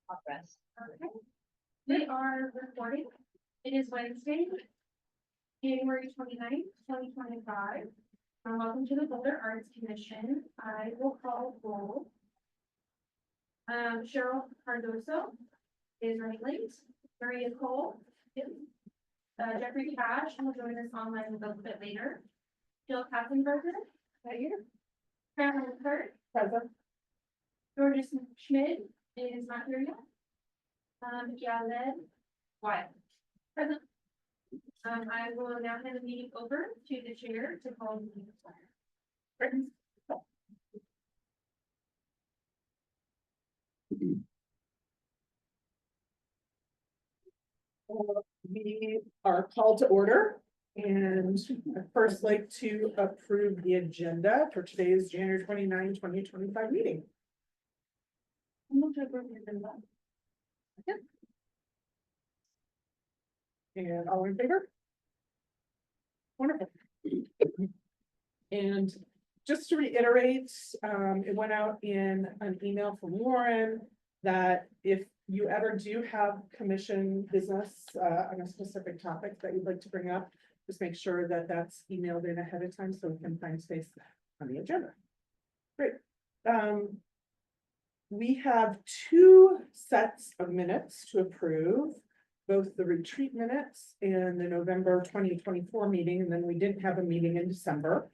progress. Okay. We are recording. It is Wednesday, January 29th, 2025. Welcome to the Boulder Arts Commission. I will call roll. Cheryl Cardoso is running late. Maria Cole. Jeffrey Cash will join us online a little bit later. Jill Katzenberger. Right here. Carolyn Kurt. Present. Georgia Schmidt is not here yet. Jaled Wyatt. Present. I will now hand the meeting over to the chair to call the meeting to order. We are called to order, and I'd first like to approve the agenda for today's January 29, 2025 meeting. And all in favor? Wonderful. And just to reiterate, it went out in an email from Warren that if you ever do have commission business on a specific topic that you'd like to bring up, just make sure that that's emailed in ahead of time so we can find space on the agenda. Great. We have two sets of minutes to approve, both the retreat minutes and the November 2024 meeting, and then we didn't have a meeting in December.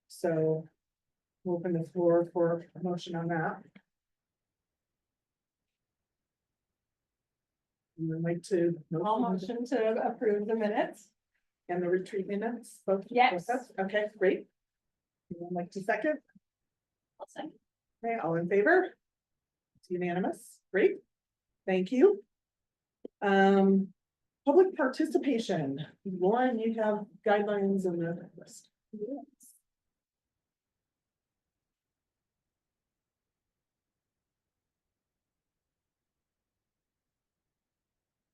So we'll open the floor for a motion on that. You would like to? I'll motion to approve the minutes. And the retreat minutes, both? Yes. Okay, great. You would like to second? I'll second. Okay, all in favor? It's unanimous, great, thank you. Public participation, Lauren, you have guidelines in the list. Yes.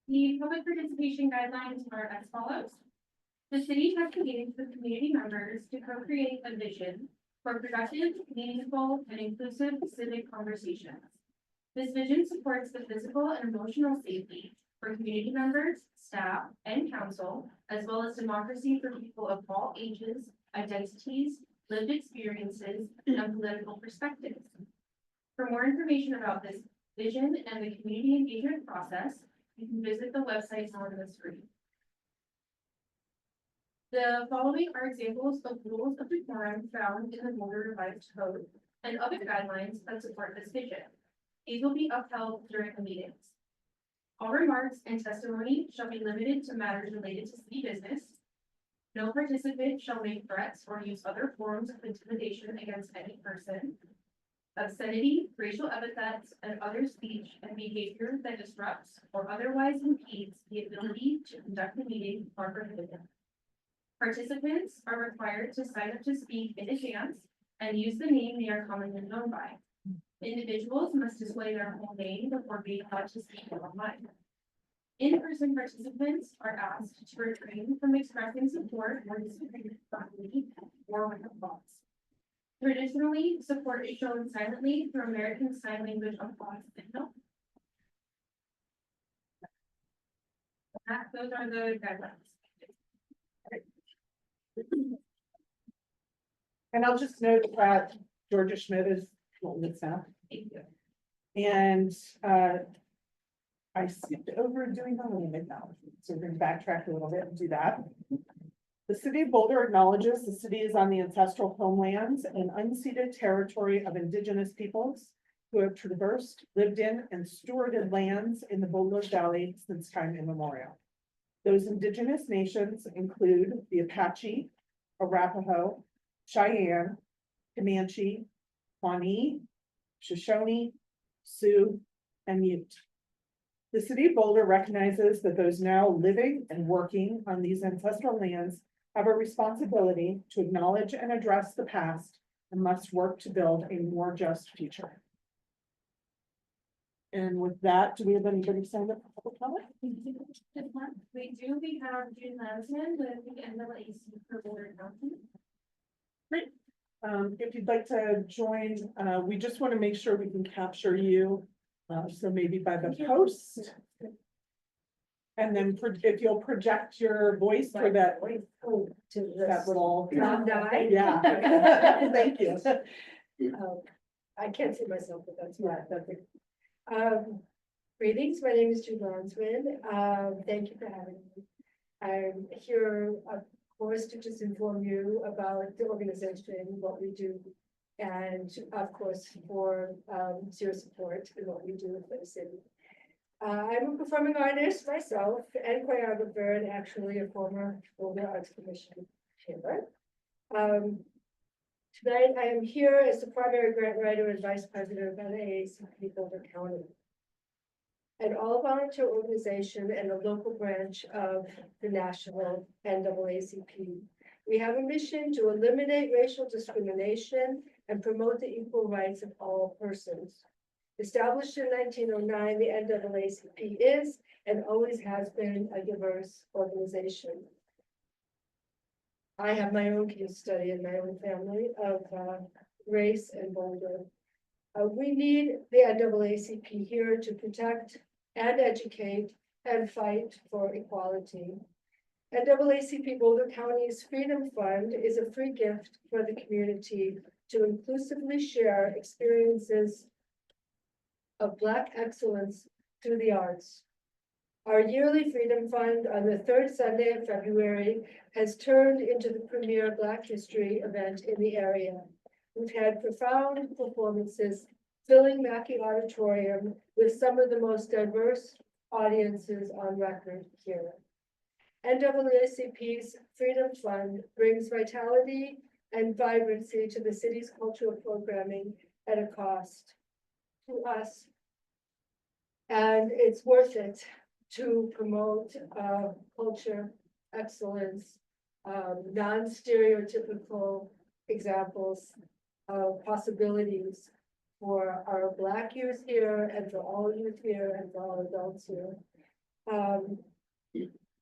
The public participation guidelines are as follows. The city has engaged with community members to co-create a vision for productive, meaningful, and inclusive civic conversations. This vision supports the physical and emotional safety for community members, staff, and council, as well as democracy for people of all ages, identities, lived experiences, and political perspectives. For more information about this vision and the community engagement process, you can visit the website on the screen. The following are examples of rules of decorum found in the Boulder Revised Code and other guidelines that support this vision. These will be upheld during the meetings. All remarks and testimony shall be limited to matters related to city business. No participant shall make threats or use other forms of intimidation against any person. Obscenity, racial epithets, and other speech and behavior that disrupts or otherwise impedes the ability to conduct the meeting are prohibited. Participants are required to sign up to speak in advance and use the name they are commonly known by. Individuals must display their whole name before being allowed to speak online. In-person participants are asked to refrain from expressing support or disagreement verbally or with applause. Traditionally, support is shown silently through American Sign Language applause signal. Those are the guidelines. And I'll just note that Georgia Schmidt is holding this now. Thank you. And I skipped over doing the name acknowledgement, so we're going to backtrack a little bit and do that. The city of Boulder acknowledges the city is on the ancestral homelands and unceded territory of indigenous peoples who have traversed, lived in, and stewarded lands in the Boulder Valley since time immemorial. Those indigenous nations include the Apache, Arapaho, Cheyenne, Comanche, Pawnee, Shoshone, Sioux, and Ute. The city of Boulder recognizes that those now living and working on these ancestral lands have a responsibility to acknowledge and address the past and must work to build a more just future. And with that, do we have anybody signed up for public comment? We do. We have June Lansman with the NAAC for Boulder County. Great. If you'd like to join, we just want to make sure we can capture you So maybe by the post. And then if you'll project your voice for that, that little. Tom die? Yeah. Thank you. I can't see myself, but that's Yeah, right. that's it. Greetings, my name is Jude Lonsman. Thank you for having me. I'm here, of course, to just inform you about the organization, what we do. And of course, for your support in what we do for the city. I'm a performing artist myself and choreographer and actually a former Boulder Arts Commission chair. Tonight, I am here as the primary grant writer and vice president of NAACP Boulder County, an all-volunteer organization and a local branch of the national NAACP. We have a mission to eliminate racial discrimination and promote the equal rights of all persons. Established in 1909, the NAACP is and always has been a diverse organization. I have my own case study in my own family of race and Boulder. We need the NAACP here to protect and educate and fight for equality. NAACP Boulder County's Freedom Fund is a free gift for the community to inclusively share experiences of Black excellence through the arts. Our yearly Freedom Fund on the third Sunday of February has turned into the premier Black history event in the area. We've had profound performances filling Mackey Auditorium with some of the most diverse audiences on record here. NAACP's Freedom Fund brings vitality and vibrancy to the city's cultural programming at a cost to us. And it's worth it to promote culture, excellence, non-stereotypical examples of possibilities for our Black youth here and for all youth here and for all adults here.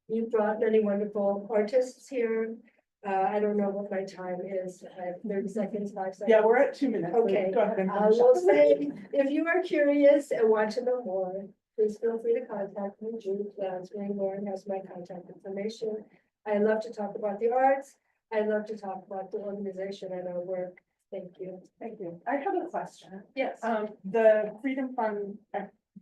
You brought many wonderful artists here. I don't know what my time is. I have 30 seconds, 5 seconds. Yeah, we're at 2 minutes. so Okay. Go ahead and I finish will up. say, if you are curious and want to know more, please feel free to contact me. Jude Lansbury Lauren has my contact information. I love to talk about the arts. I love to talk about the organization and our work. Thank you. Thank you. I have a question. Yes. The Freedom Fund,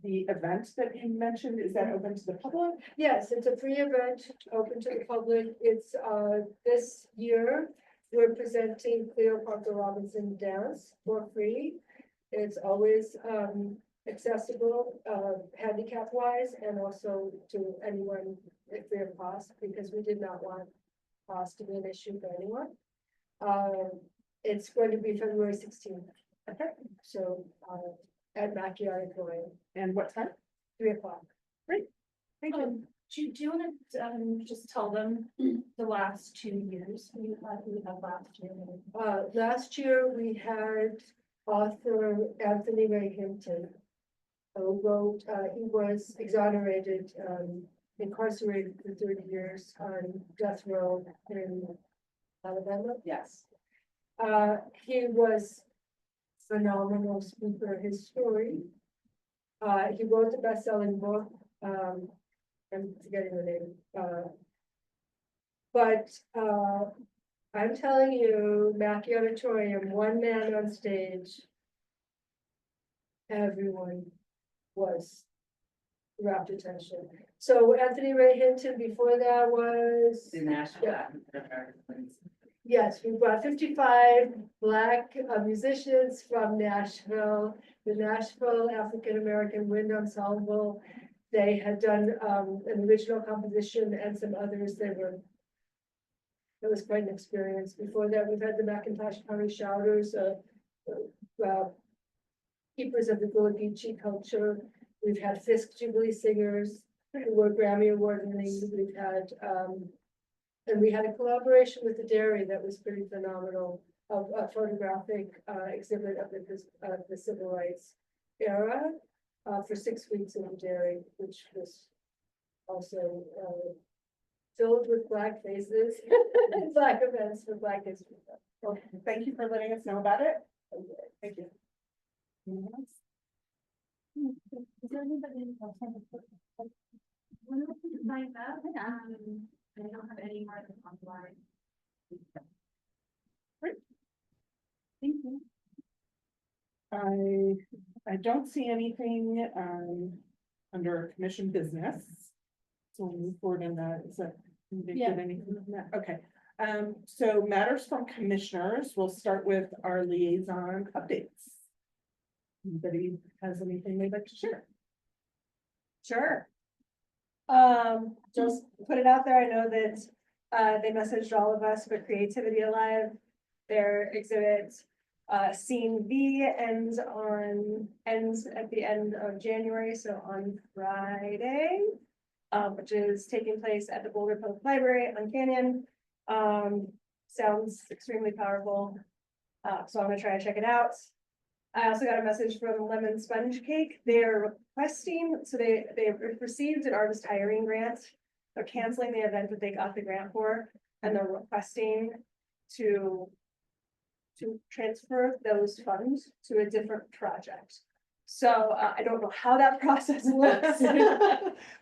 the event that you mentioned, is that open to the public? Yes, it's a free event, open to the public. It's this year, we're presenting Cleo Parker Robinson dance for free. It's always accessible, handicap wise, and also to anyone at free of cost, because we did not want cost to be an issue for anyone. It's going to be February 16th. Okay. So at Mackey Auditorium, And what time? 3 o'clock. Thank you. Do you want to just tell them the last 2 years we have last year? Last year, we had author Anthony Ray Hinton, who wrote, he was exonerated, incarcerated for 30 years on death row in Alabama. Yes. He was phenomenal speaker. His story. He wrote the best-selling book. I'm forgetting the name. But I'm telling you, Mackey Auditorium, one man on stage. Everyone was rapt attention. So Anthony Ray Hinton before that was. The National. Yes, we brought 55 Black musicians from Nashville, the Nashville African American Wind Ensemble. They had done an original composition and some others. It was quite an experience. Before that, we've had the McIntosh County Shouters, keepers of the Gullah Geechee culture. We've had Fisk Jubilee singers who were Grammy Award winning. We've had and we had a collaboration with the Dairy that was pretty phenomenal, of a photographic exhibit of the civil rights era for 6 weeks in the Dairy, which was also filled with Black faces, Black events for Black history. Well, thank you for letting us know about it. Thank you. Anyone else? Is there anybody else? Like that, I don't have any more than online. Thank you. I don't see anything, under commission business. So we'll move forward in that, is that, did you get anything from that? Okay, so matters from commissioners, we'll start with our liaison updates. Anybody has anything they'd like to share? Sure. Just put it out there. I know that they messaged all of us, but Creativity Alive, their exhibit, Scene V ends at the end of January, so on Friday, which is taking place at the Boulder Public Library on Canyon. Sounds extremely powerful. So I'm gonna try to check it out. I also got a message from Lemon Sponge Cake. They're requesting, so they received an artist hiring grant. They're canceling the event that they got the grant for, and they're requesting to transfer those funds to a different project. So I don't know how that process works,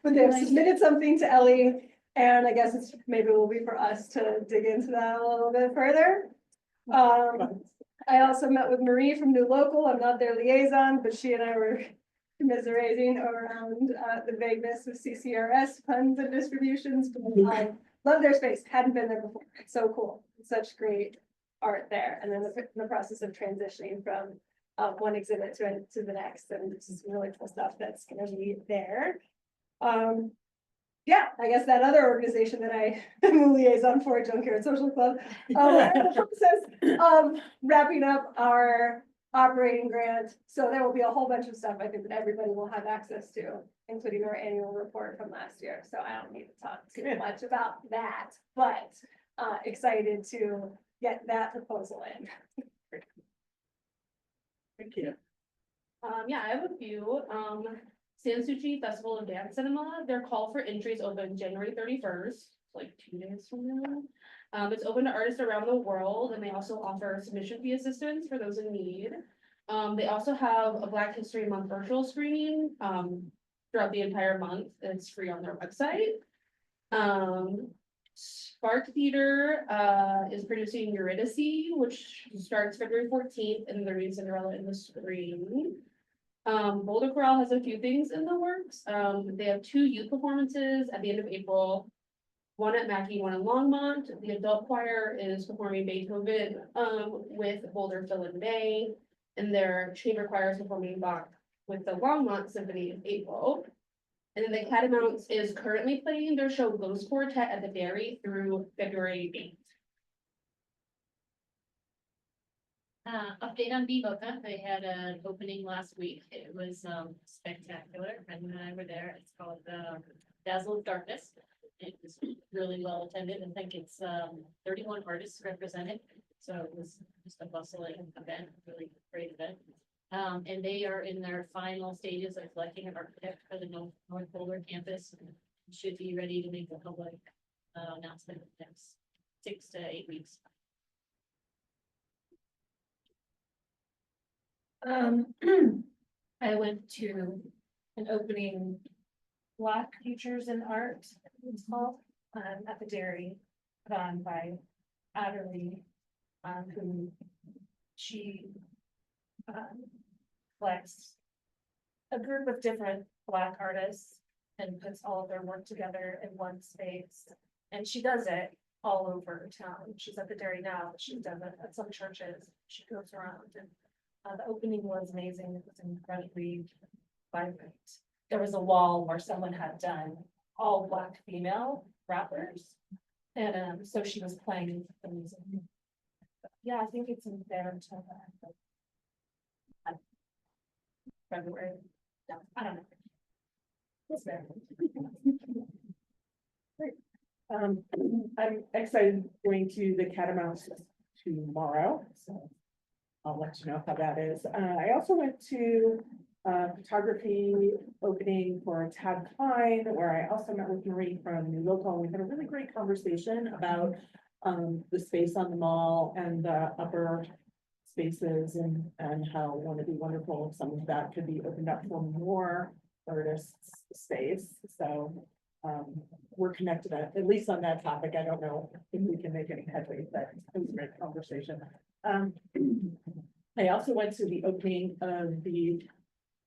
but they've submitted something to Ellie, and I guess it's maybe will be for us to dig into that a little bit further. I also met with Marie from New Local. I'm not their liaison, but she and I were commiserating around the vagueness of CCRS funds and distributions. Love their space. Hadn't been there before. It's so cool. Such great art there. And then the process of transitioning from one exhibit to the next, and this is really cool stuff that's going to be there. Yeah, I guess that other organization that I am a liaison for, Junkyard Social Club, we're in the process of wrapping up our operating grant. So there will be a whole bunch of stuff I think that everybody will have access to, including our annual report from last year. So I don't need to talk too much about that, but excited to get that proposal in. Thank you. Yeah, I have a few. Sansuchi Festival of Dance Cinema, their call for entries open January 31st, like 2 days from now. It's open to artists around the world, and they also offer submission fee assistance for those in need. They also have a Black History Month virtual screening throughout the entire month. It's free on their website. Spark Theater is producing Eurydice, which starts February 14th, and they're reading Cinderella in the Spring. Boulder Chorale has a few things in the works. They have 2 youth performances at the end of April, one at Mackey, one in Longmont. The adult choir is performing Beethoven with Boulder Phil in May, and their chamber choir is performing Bach with the Longmont Symphony in April. And then the Catamounts is currently playing their show Ghost Quartet at the Dairy through February 8th. Update on Biboka. They had an opening last week. It was spectacular. Brendan and I were there. It's called Dazzle of Darkness. It was really well attended. I think it's 31 artists represented. So it was just a bustling event, really great event. And they are in their final stages of selecting an architect for the North Boulder campus. Should be ready to make a public announcement in the next 6 to 8 weeks. I went to an opening Black Futures in Art, it's called, at the Dairy, put on by Adderley, who she collects a group of different Black artists and puts all of their work together in one space. And she does it all over town. She's at the Dairy now, but she's done it at some churches. She goes around, and the opening was amazing. It was incredibly vibrant. There was a wall where someone had done all Black female rappers. And so she was playing the music. Yeah, I think it's in there until February. No, I don't know. It's there. Great. I'm excited going to the Catamounts tomorrow, so I'll let you know how that is. I also went to photography opening for Tad Klein, where I also met with Marie from New Local, and we had a really great conversation about the space on the mall and the upper spaces and how wouldn't it be wonderful if some of that could be opened up for more artists space. So we're connected at least on that topic. I don't know if we can make any headway, but it was a great conversation. I also went to the opening of the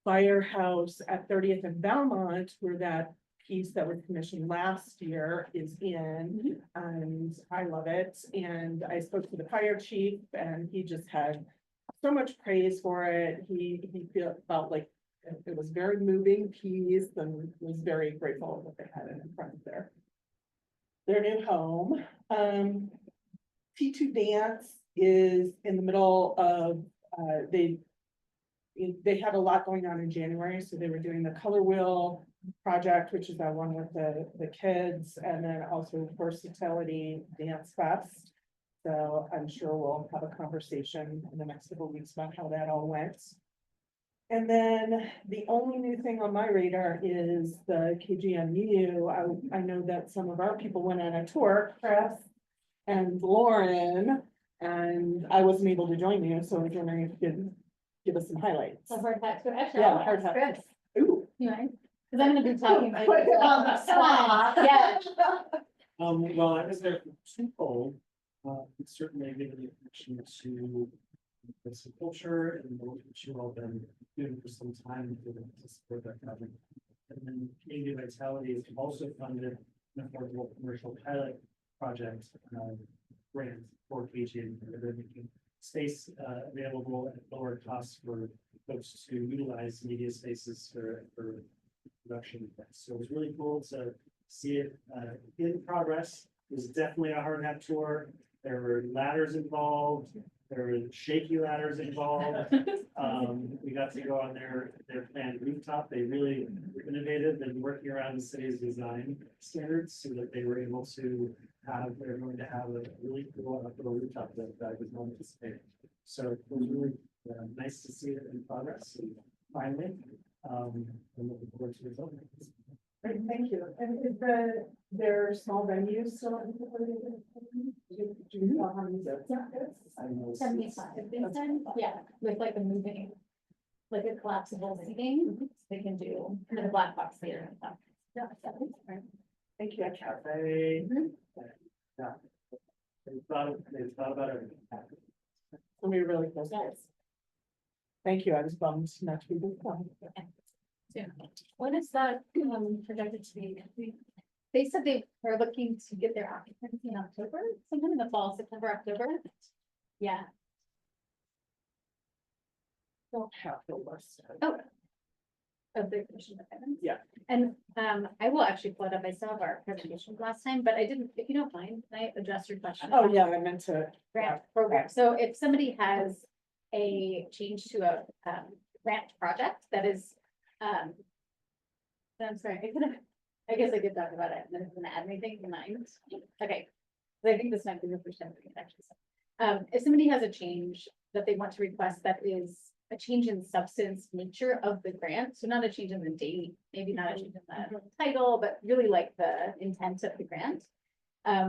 firehouse at 30th and Belmont, where that piece that was commissioned last year is in, and I love it. And I spoke to the fire chief, and he just had so much praise for it. He felt like it was very moving piece, and was very grateful that they had it in front of their new home. T2 Dance is in the middle of, they had a lot going on in January, so they were doing the Color Wheel project, which is that one with the kids, and then also Versatility Dance Fest. So I'm sure we'll have a conversation in the next couple of weeks about how that all went. And then the only new thing on my radar is the KGMU. I know that some of our people went on a tour, Chris and Lauren, and I wasn't able to join you, so I was wondering if you could give us some highlights. So hard hat, so actually. Yeah, I'll hard ask hat. Chris, Ooh. you mind? Cause I'm gonna be talking. like, on the spot. Yeah. Well, I was there for twofold. It's certainly given the connection to this culture and what you all been doing for some time to support that project. And then Community Vitality is also funded an affordable commercial pilot project grant for KGN. They're making space available at lower costs for folks to utilize media spaces for production events. So it was really cool to see it in progress. It was definitely a hard hat tour. There were ladders involved. There were shaky ladders involved. We got to go on their planned rooftop. They really were innovative and working around the city's design standards so that they were able to have, they're going to have a really cool outdoor rooftop that I was not anticipating. So it was really nice to see it in progress and finally. I'm looking forward to results. Great, thank you. And is their small venue still incorporated? Do you know how many beds that is? I don't know. 75, they said, yeah, with like a moving, like a collapsible seating, they can do, and then a black box theater and stuff. Yeah, Thank you. Cafe. Yeah. They thought about everything. It'll be really close. Yes. Thank you. I was bummed not to be with them. When is that projected to be complete? They said they were looking to get their occupancy in October, sometime in the fall, September, October. Yeah. Don't have the list. Oh. Of the commission of items. Yeah. And I will actually pull it up. I saw our presentation last time, but I didn't, if you don't mind, can I address your question? Oh, yeah, I meant to. Grant program. So if somebody has a change to a grant project that is, I'm sorry, I guess I could talk about it, and then if I'm gonna add anything to mind. Okay, so I think this might be the first time we can actually. If somebody has a change that they want to request that is a change in substance nature of the grant, so not a change in the date, maybe not a change in the title, but really like the intent of the grant.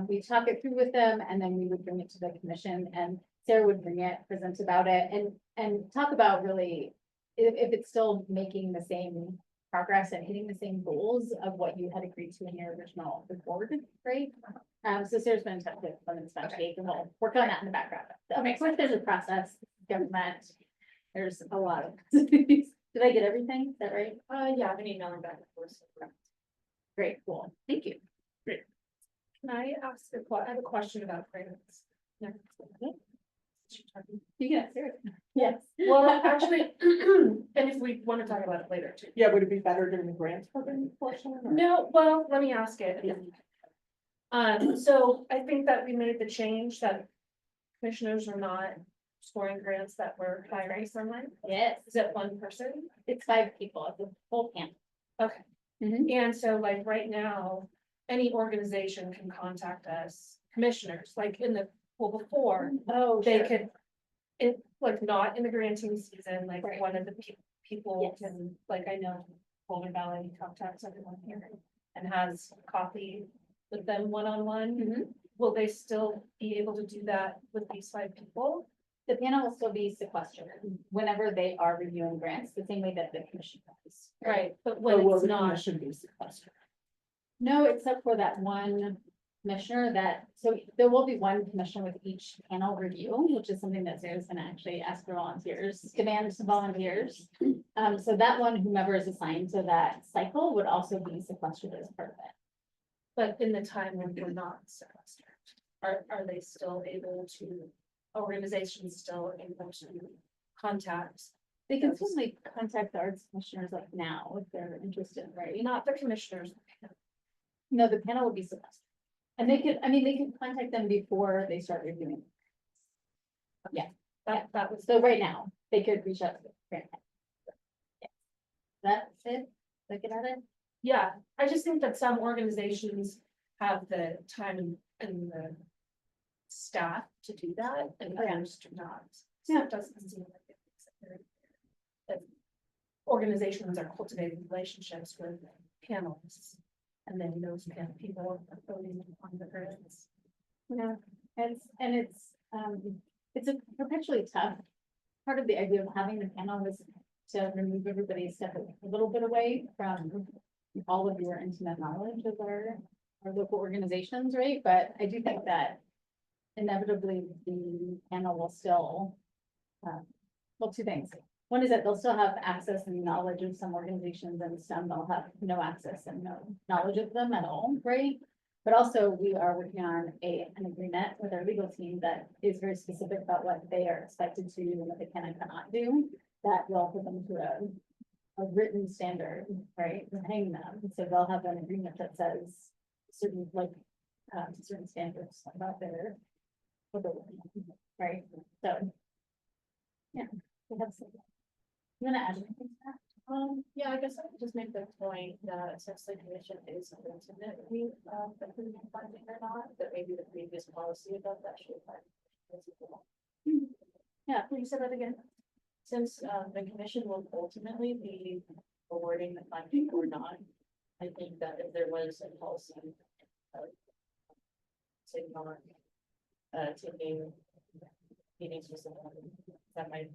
We talk it through with them, and then we would bring it to the commission, and Sarah would bring it, present about it, and talk about really if it's still making the same progress and hitting the same goals of what you had agreed to in your original report, right? So Sarah's been in touch with Women's Bench Cake, and we'll work on that in the background. Okay, so there's a process, government, there's a lot of. Did I get everything? Is that right? Yeah, I've been emailing back and forth. Great, cool, thank you. Can I ask I have a question about grants? You can answer it. Yes. Well, actually, and if we want to talk about it later too. Yeah, would it be better during the grants program portion? or- No, well, let me ask it. So I think that we made the change that commissioners are not scoring grants that we're hiring someone. Yes, Is it one person? it's 5 people, it's a full camp. Okay. Mhm. And so like right now, any organization can contact us, commissioners, like before, Oh, they could. Like not in the granting season, like Right. one of the people Yes. can, like I know Boulder Valley contacts everyone here and has coffee with them one-on-one. Mhm. Will they still be able to do that with these 5 people? The panel will still be sequestered whenever they are reviewing grants, the same way that the commission does. Right, but Or when will it's the not, commission be sequestered? No, except for that one commissioner that, so there will be one commissioner with each panel review, which is something that Sarah's gonna actually ask for volunteers, demand some volunteers. So that one, whomever is assigned to that cycle would also be sequestered as part of it. but in the time when we're not sequestered, are they still able to, organizations still able to contact? They can certainly contact the arts commissioners like now if they're interested, right? Not the commissioners. No, the panel would be sequestered. And they could, I mean, they could contact them before they start reviewing. That was, So right now, they could reach out to the grant. Yeah. That's it? Look at it? yeah, I just think that some organizations have the time and the staff to do that, and others do not. So it doesn't seem like it makes it very clear that organizations are cultivating relationships with panelists, and then those people are voting on the grants. Yeah, it's a perpetually tough. Part of the idea of having the panel was to remove everybody step a little bit away from all of your intimate knowledge of our local organizations, right? But I do think that inevitably the panel will still, well, two things. One is that they'll still have access and knowledge of some organizations, and some they'll have no access and no knowledge of them at all, right? But also, we are working on an agreement with our legal team that is very specific about what they are expected to do and what they can and cannot do. That will put them to a written standard, right, and hang them. So they'll have an agreement that says certain, like, certain standards about their, what they're working on, right? So, yeah, we have some. You wanna add anything to that? Yeah, I guess I would just make the point that since the commission is ultimately, funding or not, that maybe the previous policy about that should apply. Yeah, can you say that again? Since, the commission will ultimately be awarding the funding or not, I think that if there was a policy of say not, taking meetings with someone, that might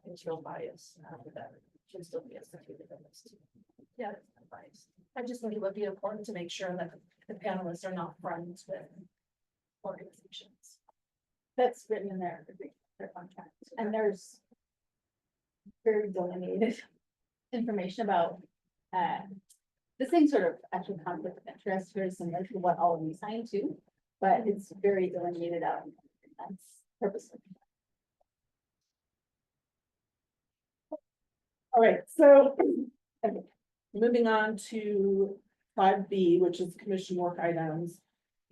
it's real bias, that should still be instituted in this too. Yeah, that's not biased. I just think it would be important to make sure that the panelists are not friends with organizations. That's written in their contract, and there's very delineated information about, the same sort of actual conflict of interest, very similar to what all of you signed to, but it's very delineated out. That's purposeful. All right, so moving on to 5B, which is commission work items.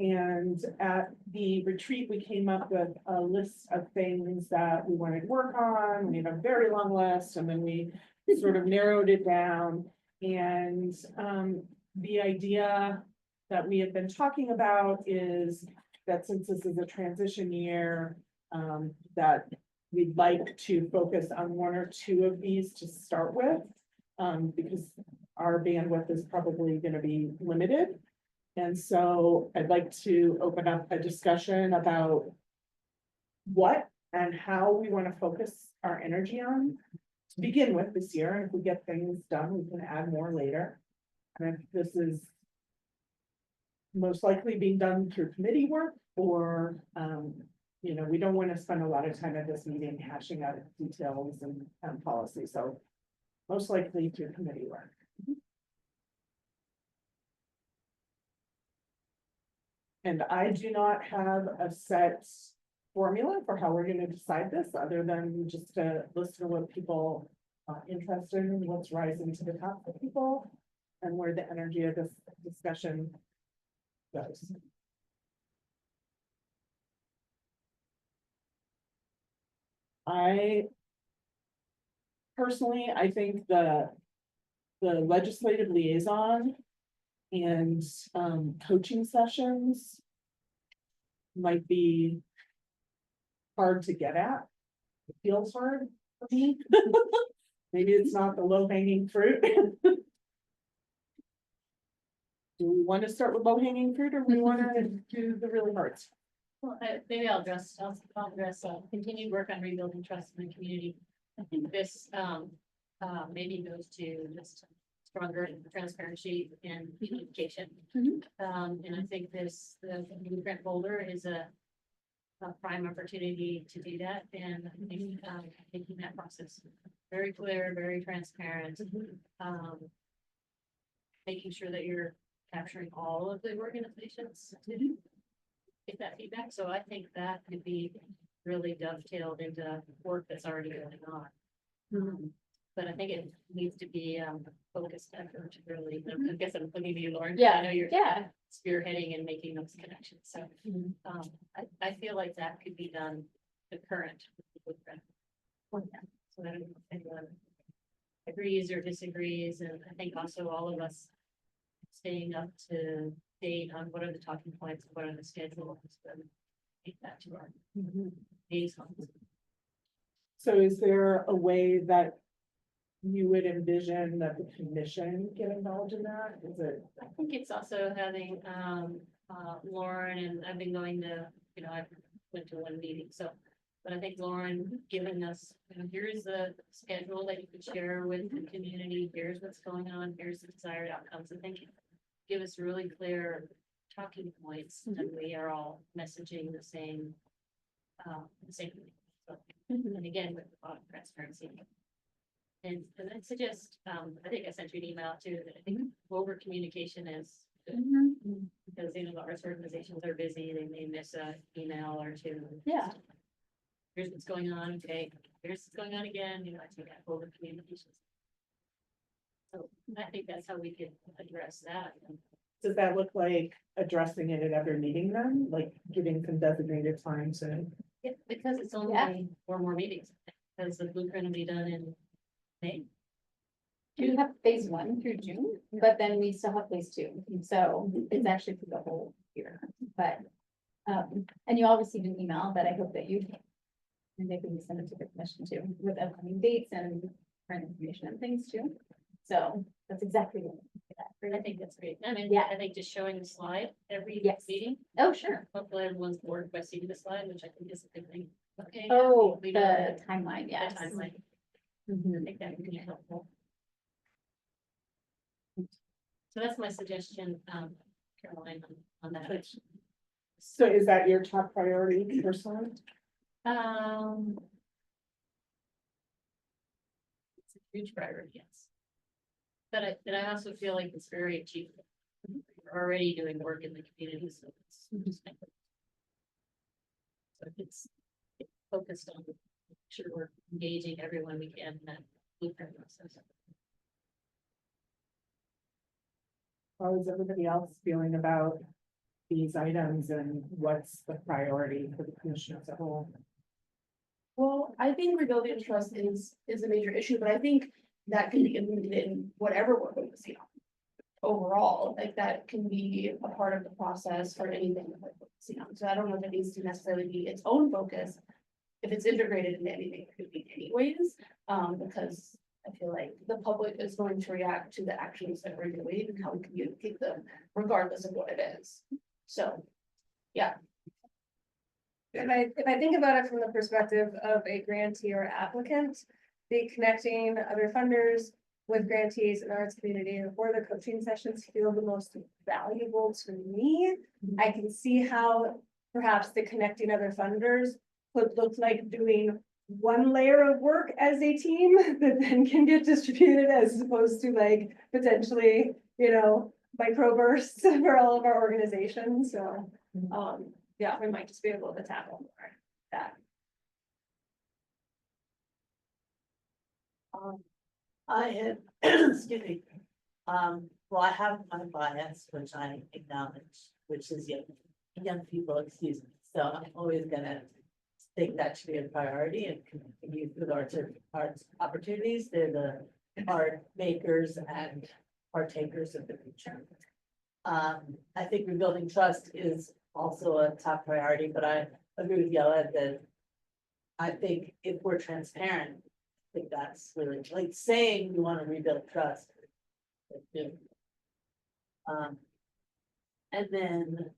And at the retreat, we came up with a list of things that we wanted to work on. We had a very long list, and then we sort of narrowed it down. And the idea that we have been talking about is that since this is a transition year, that we'd like to focus on one or two of these to start with, because our bandwidth is probably going to be limited. And so I'd like to open up a discussion about what and how we want to focus our energy on to begin with this year. And if we get things done, we can add more later. And if this is most likely being done through committee work, or you know, we don't want to spend a lot of time at this meeting hashing out details and policy. So most likely through committee work. And I do not have a set formula for how we're going to decide this, other than just to listen to what people are interested in, what's rising to the top for people, and where the energy of this discussion goes. I think the legislative liaison and coaching sessions might be hard to get at. It feels hard for me. Maybe it's not the low hanging fruit. Do we want to start with low hanging fruit, or we want to do the really hard stuff? Well, maybe I'll address, continued work on rebuilding trust in the community. I think this, maybe goes to just stronger transparency and communication. And I think the Blueprint Boulder is a prime opportunity to do that, and I think, making that process very clear, very transparent. Making sure that you're capturing all of the organizations to get that feedback, so I think that could be really dovetailed into work that's already going on. But I think it needs to be a focused effort to really, I guess I'm looking at you, Lauren. Yeah, I know you're yeah. spearheading and making those connections, so. I feel like that could be done concurrent with the blueprint. So that if anyone agrees or disagrees, and I think also all of us staying up to date on what are the talking points, what are the schedules, and take that to our liaisons. So is there a way that you would envision that the commission get involved in that? Is it? I think it's also having, Lauren, and I've been going to, I went to one meeting, so. But I think Lauren giving us, here's the schedule that you could share with the community, here's what's going on, here's the desired outcomes, I think. Give us really clear talking points, and we are all messaging the same, thing. So, and again, with a lot of transparency. And I suggest, I think I sent you an email too, that I think over communication is good. Because, large organizations are busy, they may miss a email or two. Yeah. Here's what's going on, okay, here's what's going on again, I think that over communications. So I think that's how we could address that. Does that look like addressing it at every meeting then, like giving some designated time to? Yeah, because it's only Yeah. 4 more meetings, because the blueprint will be done in May. We have phase 1 through June, but then we still have phase 2, so it's actually for the whole year, but. And you all received an email that I hope that you. And maybe we send it to the commission too, with upcoming dates and current information and things too. So that's exactly what. I think that's great. I mean, Yeah. I think just showing the slide every Yes. meeting, Oh, sure. hopefully everyone's bored by seeing the slide, which I think is a good thing. Okay. Oh, we the know timeline, the yes. timeline. Mhm. I think that would be helpful. So that's my suggestion, Caroline, on that. So is that your top priority personally? It's a huge priority, yes. But I also feel like it's very achievable. We're already doing work in the community, so it's just. So it's focused on making sure we're engaging everyone we can in that blueprint process. How is everybody else feeling about these items and what's the priority for the commission as a whole? Well, I think rebuilding trust is a major issue, but I think that can be implemented in whatever we're focusing on. Overall, like that can be a part of the process for anything that we're focusing on. So I don't know if it needs to necessarily be its own focus. If it's integrated into anything, it could be anyways, because I feel like the public is going to react to the actions that we're doing and how we communicate them, regardless of what it is. So, yeah. If I think about it from the perspective of a grantee or applicant, the connecting other funders with grantees in the arts community or the coaching sessions feel the most valuable to me. I can see how perhaps the connecting other funders would look like doing one layer of work as a team that then can get distributed as opposed to like potentially, microbursts for all of our organizations. So, yeah, we might just be able to tackle more that. I had, excuse me, well, I have my bias, which I acknowledge, which is young people, excuse me, so I'm always gonna think that should be a priority and continue with arts opportunities, they're the art makers and partakers of the future. I think rebuilding trust is also a top priority, but I agree with Yella that I think if we're transparent, I think that's really like saying you want to rebuild trust. And then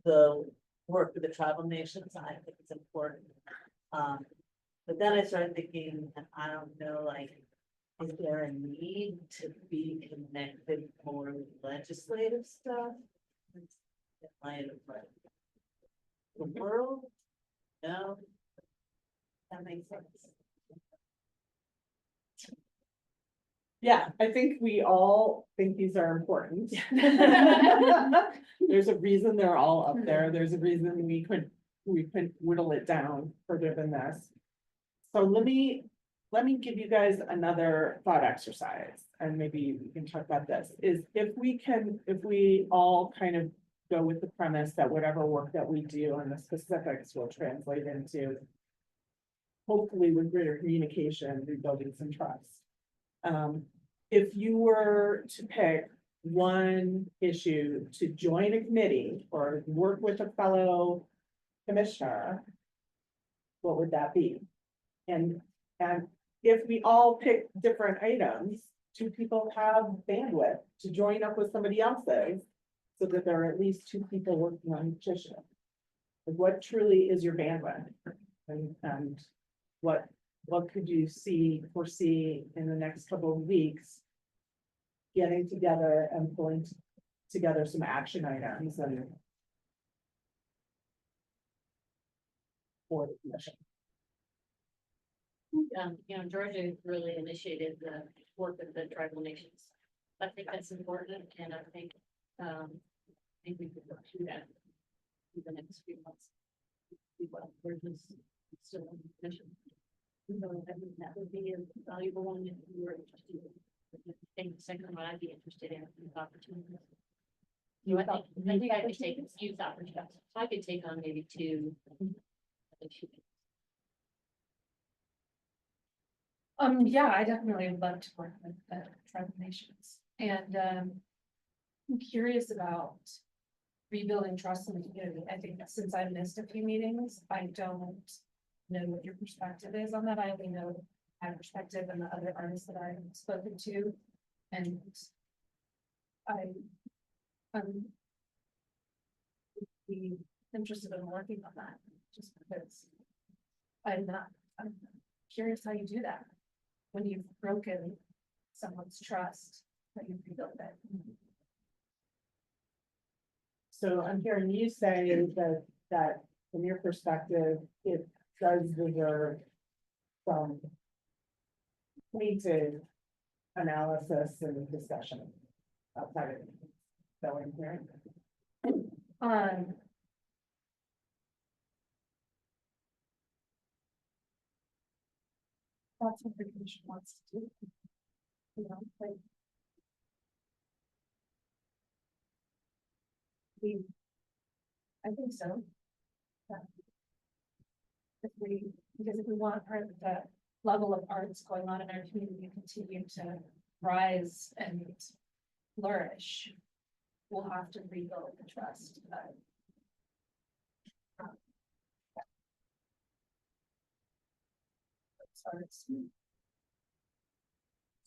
the work with the tribal nations, I think it's important. But then I started thinking, and I don't know, like, is there a need to be connected more with legislative stuff? In light of like the world? No? That makes sense. Yeah, I think we all think these are important. There's a reason they're all up there. There's a reason we could whittle it down further than this. So let me give you guys another thought exercise, and maybe we can talk about this, is if we all kind of go with the premise that whatever work that we do and the specifics will translate into hopefully with greater communication, rebuilding some trust. If you were to pick one issue to join a committee or work with a fellow commissioner, what would that be? And if we all pick different items, two people have bandwidth to join up with somebody else's, so that there are at least two people working on each issue. Like, what truly is your bandwidth? And what could you foresee in the next couple of weeks? Getting together and pulling together some action items and for the commission. Georgia really initiated the work with the tribal nations. I think that's important, and I think we could do that in the next few months. Well, we're just still on the mission. So I think that would be a valuable one if you were interested. I think the second one I'd be interested in is opportunities. I think I could take youth opportunities. I could take on maybe two. Yeah, I definitely would love to work with the tribal nations, and I'm curious about rebuilding trust in the community. I think that since I missed a few meetings, I don't know what your perspective is on that. I only know my perspective and the other artists that I've spoken to, and I'm be interested in working on that, just because I'm curious how you do that when you've broken someone's trust, that you rebuild it. So I'm hearing you say that from your perspective, it does deserve some pointed analysis and discussion outside of going here. That's what the commission wants to do. You know, like. I think so. Yeah. Because if we want the level of arts going on in our community to continue to rise and flourish, we'll have to rebuild the trust.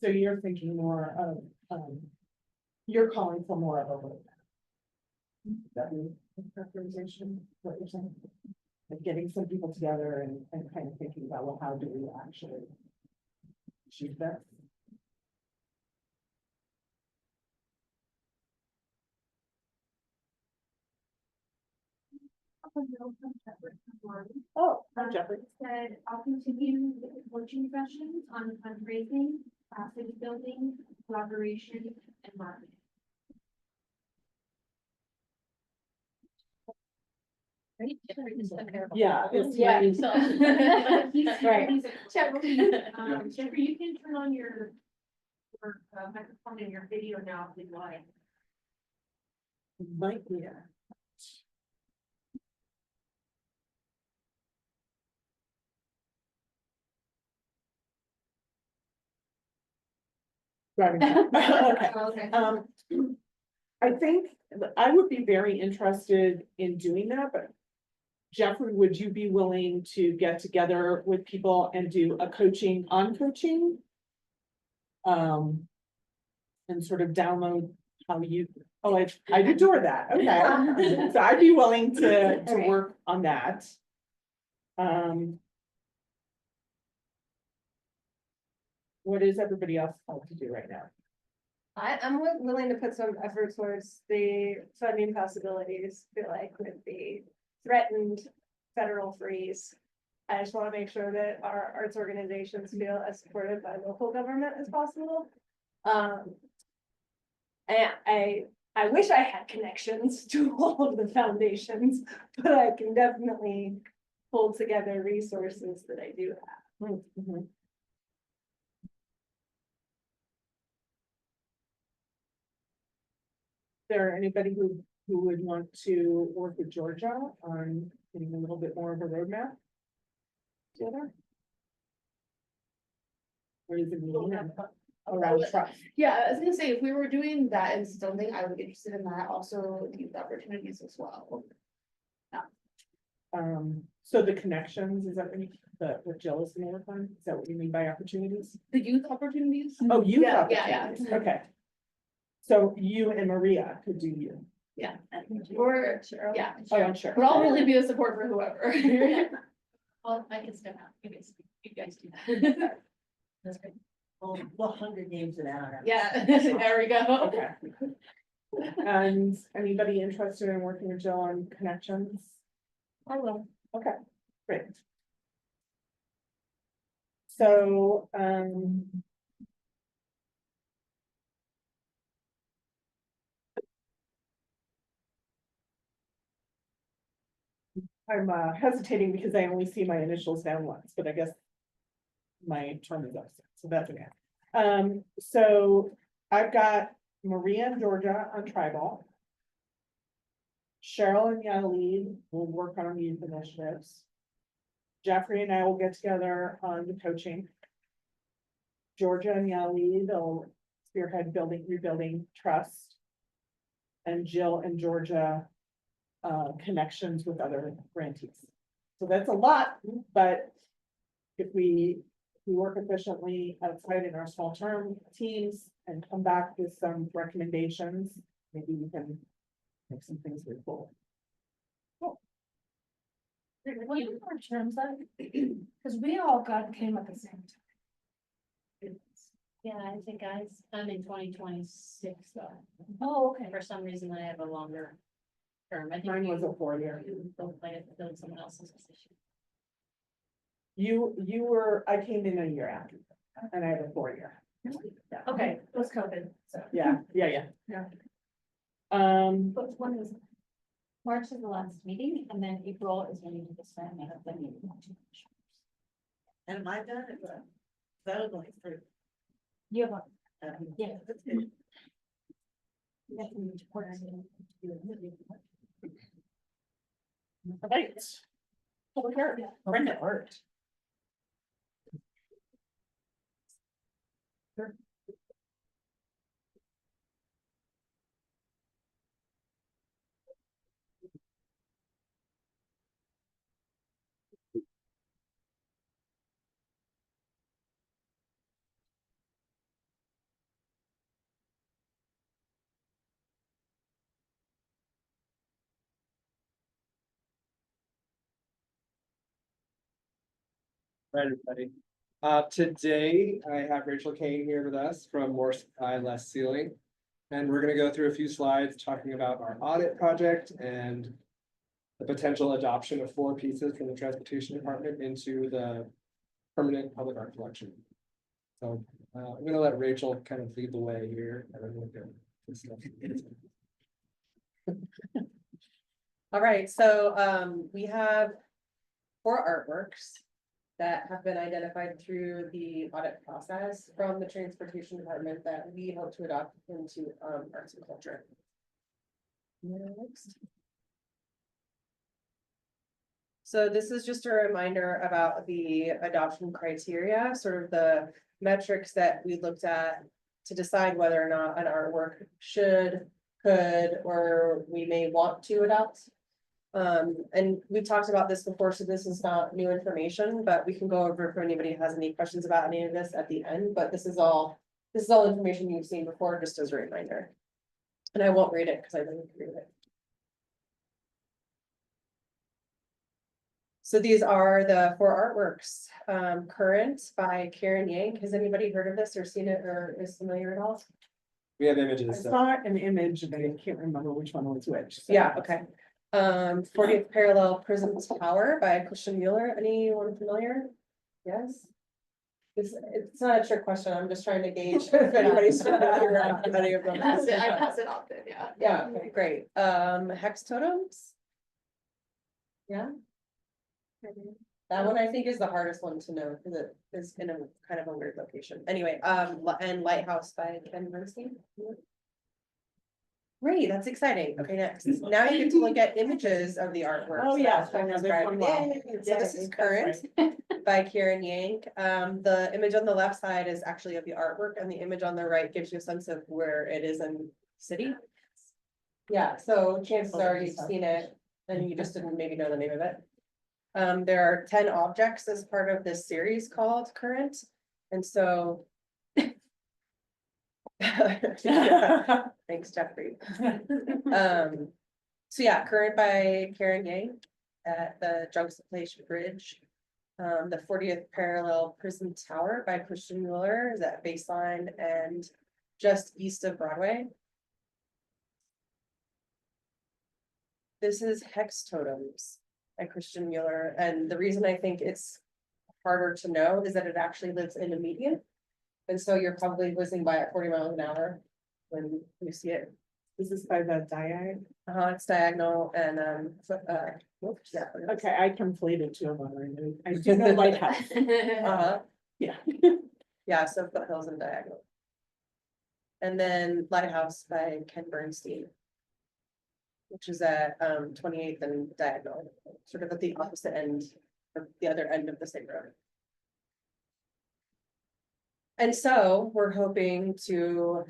So you're thinking more of, you're calling for more of a roadmap. That means characterization, what you're saying, like getting some people together and kind of thinking about, well, how do we actually achieve that? Oh, hi, Jeffrey. Said I'll continue with the coaching sessions on fundraising, city building, collaboration, and marketing. Yeah, it's Yeah. Right. Jeffrey, you can turn on your microphone and your video now if you'd like. might be. Driving. Okay. I think I would be very interested in doing that, but Jeffrey, would you be willing to get together with people and do a coaching on coaching? And sort of download how you, oh, I'd adore that, okay. So I'd be willing to Okay. work on that. What is everybody else called to do right now? I'm willing to put some effort towards the funding possibilities, feel like with the threatened federal freeze. I just want to make sure that our arts organizations feel as supported by local government as possible. And I wish I had connections to all of the foundations, but I can definitely pull together resources that I do have. Mhm. There anybody who would want to work with Georgia on getting a little bit more of a roadmap? Together? Or is it me and around trust? Yeah, I was gonna say, if we were doing that and something, I would be interested in that, also youth opportunities as well. So the connections, is that what Jill is gonna work on? Is that what you mean by opportunities? The youth opportunities? Oh, youth Yeah, yeah, yeah. opportunities, okay. So you and Maria could do you. Yeah, or, yeah, Oh, I'm sure. but I'll really be a support for whoever. Well, I can step out, you guys do that. That's great. Well, Hunger Games it out. Yeah, there we go. Okay. And anybody interested in working with Jill on connections? I will. Okay, great. So, I'm hesitating because I only see my initials down once, but I guess my term is up, so that's okay. So I've got Maria and Georgia on tribal. Cheryl and Yali will work on youth initiatives. Jeffrey and I will get together on the coaching. Georgia and Yali, they'll spearhead rebuilding trust. And Jill and Georgia, connections with other grantees. So that's a lot, but if we work efficiently outside in our small term teams and come back with some recommendations, maybe we can make some things really cool. What are our terms on? Because we all came at the same time. Yeah, I think I'm in 2026 though. Oh, okay. For some reason, I have a longer term. I think Mine was you- a 4-year. You both might have filled someone else's position. I came in a year after, and I have a 4-year. Okay, it was COVID, so. Yeah. But one is, March is the last meeting, and then April is when you do the starting of the meeting. And am I done? That was only three. You have a, yeah. That's good. Right. Over here, Brenda. Hi, everybody. Today I have Rachel Kane here with us from More Sky, Less Ceiling. And we're gonna go through a few slides talking about our audit project and the potential adoption of 4 pieces from the Transportation Department into the permanent public art collection. So I'm gonna let Rachel kind of lead the way here. And then we'll go to stuff. All right, so we have 4 artworks that have been identified through the audit process from the Transportation Department that we hope to adopt into arts and culture. Next. So this is just a reminder about the adoption criteria, sort of the metrics that we looked at to decide whether or not an artwork should, could, or we may want to adopt. And we talked about this before, so this is not new information, but we can go over if anybody has any questions about any of this at the end, but this is all information you've seen before, just as a reminder. And I won't read it because I didn't read it. So these are the four artworks, Current by Karen Yank. Has anybody heard of this or seen it or is familiar at all? We have I images, so saw an image, but I can't remember which one was which. so- Yeah, okay. 40th Parallel Prism Tower by Christian Mueller. Anyone familiar? Yes? It's not a trick question. I'm just trying to gauge if anybody's familiar with any of them. I pass it often, yeah. Yeah, okay, great. Hex totems? Yeah. That one I think is the hardest one to know because it is in a kind of a weird location. Anyway, and Lighthouse by Ken Bernstein. Great, that's exciting. Okay, next. Now you get to look at images of the artwork. Oh, yes, I know this one well. So this is Current by Karen Yank. The image on the left side is actually of the artwork and the image on the right gives you a sense of where it is in city. Yeah, so chances are you've seen it and you just didn't maybe know the name of it. There are 10 objects as part of this series called Current. And so. Thanks, Jeffrey. So yeah, Current by Karen Yang at the Juxtaposition Bridge. The 40th Parallel Prism Tower by Christian Mueller is at Baseline and just east of Broadway. This is Hex Totems by Christian Mueller, and the reason I think it's harder to know is that it actually lives in a median. And so you're probably whizzing by at 40 miles an hour when you see it. This is by the diag. It's diagonal and, whoops, yeah. Okay, I conflated two of them. I do know lighthouse. Yeah. Yeah, so Foothills and diagonal. And then Lighthouse by Ken Bernstein. Which is at 28th and diagonal, sort of at the opposite end, or the other end of the same road. And so we're hoping to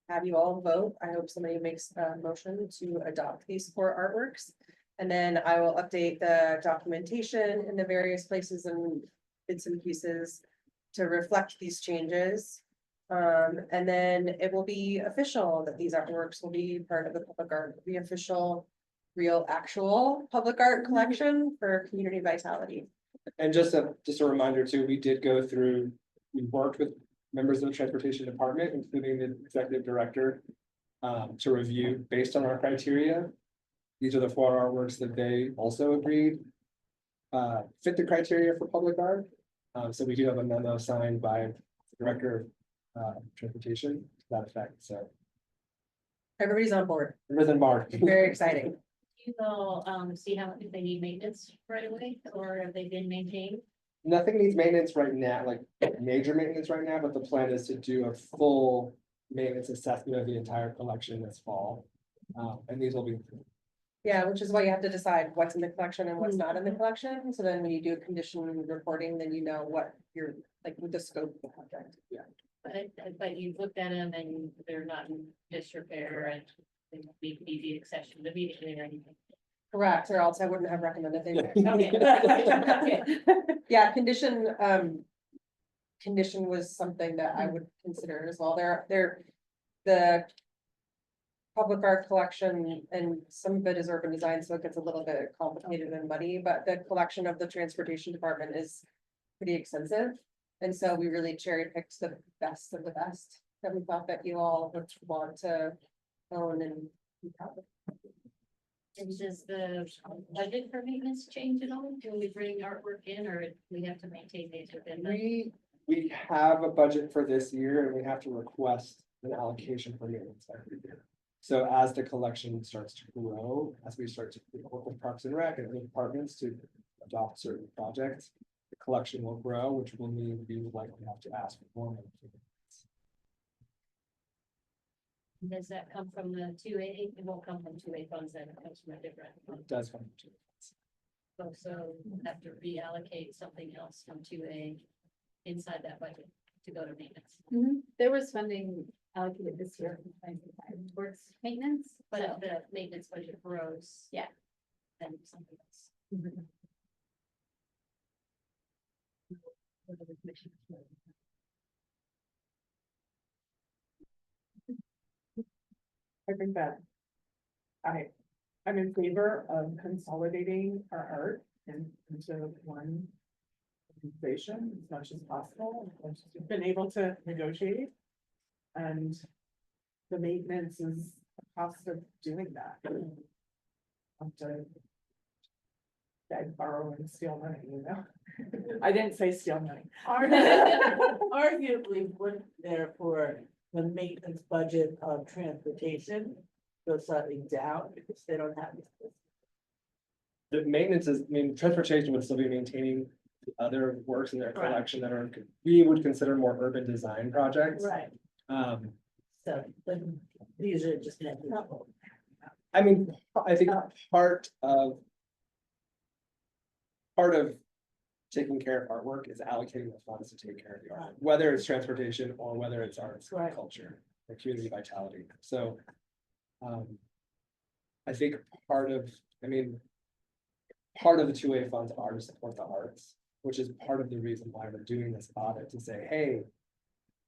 have you all vote. I hope somebody makes a motion to adopt these four artworks. And then I will update the documentation in the various places and bits and pieces to reflect these changes. And then it will be official that these artworks will be part of the public art, the official, real, actual public art collection for community vitality. And just a reminder too, we did go through, we worked with members of the transportation department, including the executive director. To review based on our criteria. These are the four artworks that they also agreed. Fit the criteria for public art. So we do have a memo signed by the director of transportation to that effect, so. Everybody's on board. Rhythm bar. Very exciting. You will, see how, if they need maintenance right away, or have they been maintained? Nothing needs maintenance right now, like major maintenance right now, but the plan is to do a full maintenance assessment of the entire collection this fall. And these will be. Yeah, which is why you have to decide what's in the collection and what's not in the collection. So then when you do a condition reporting, then you know what you're like with the scope of the project. Yeah. But you looked at them and they're not in disrepair and they need to be the exception immediately or anything. Correct, or else I wouldn't have recommended they. Okay. Yeah, condition was something that I would consider as well. The public art collection and some of it is urban design, so it gets a little bit complicated and muddy, but the collection of the transportation department is pretty extensive. And so we really cherry picked the best of the best that we thought that you all would want to own and be proud of. And does the budget for maintenance change at all? Can we bring artwork in or we have to maintain these within the? We have a budget for this year and we have to request an allocation for maintenance every year. So as the collection starts to grow, as we start to work with Parks and Rec and other departments to adopt certain projects, the collection will grow, which will mean we will likely have to ask for more money. Does that come from the 2A? It won't come from 2A funds, then it comes from a different. It does come to. So we'll have to reallocate something else from 2A inside that budget to go to maintenance. There was funding allocated this year from 2025 towards maintenance, But so. if the maintenance budget grows. Yeah. Then something else. I think that I'm in favor of consolidating our art into one organization as much as possible, as much as we've been able to negotiate. And the maintenance is a cost of doing that. Have to beg, borrow, and steal money, you know? I didn't say steal money. Arguably, wouldn't therefore the maintenance budget of transportation go slightly down because they don't have. The maintenance is, I mean, transportation would still be maintaining the other works in their Right. collection that are, we would consider more urban design projects. Right. Um, So, but these are just. I mean, I think part of taking care of artwork is allocating the funds to take care of the art, whether it's transportation or whether it's arts, Right. culture, or community vitality. So I think part of the 2A funds are to support the arts, which is part of the reason why we're doing this audit, to say, hey,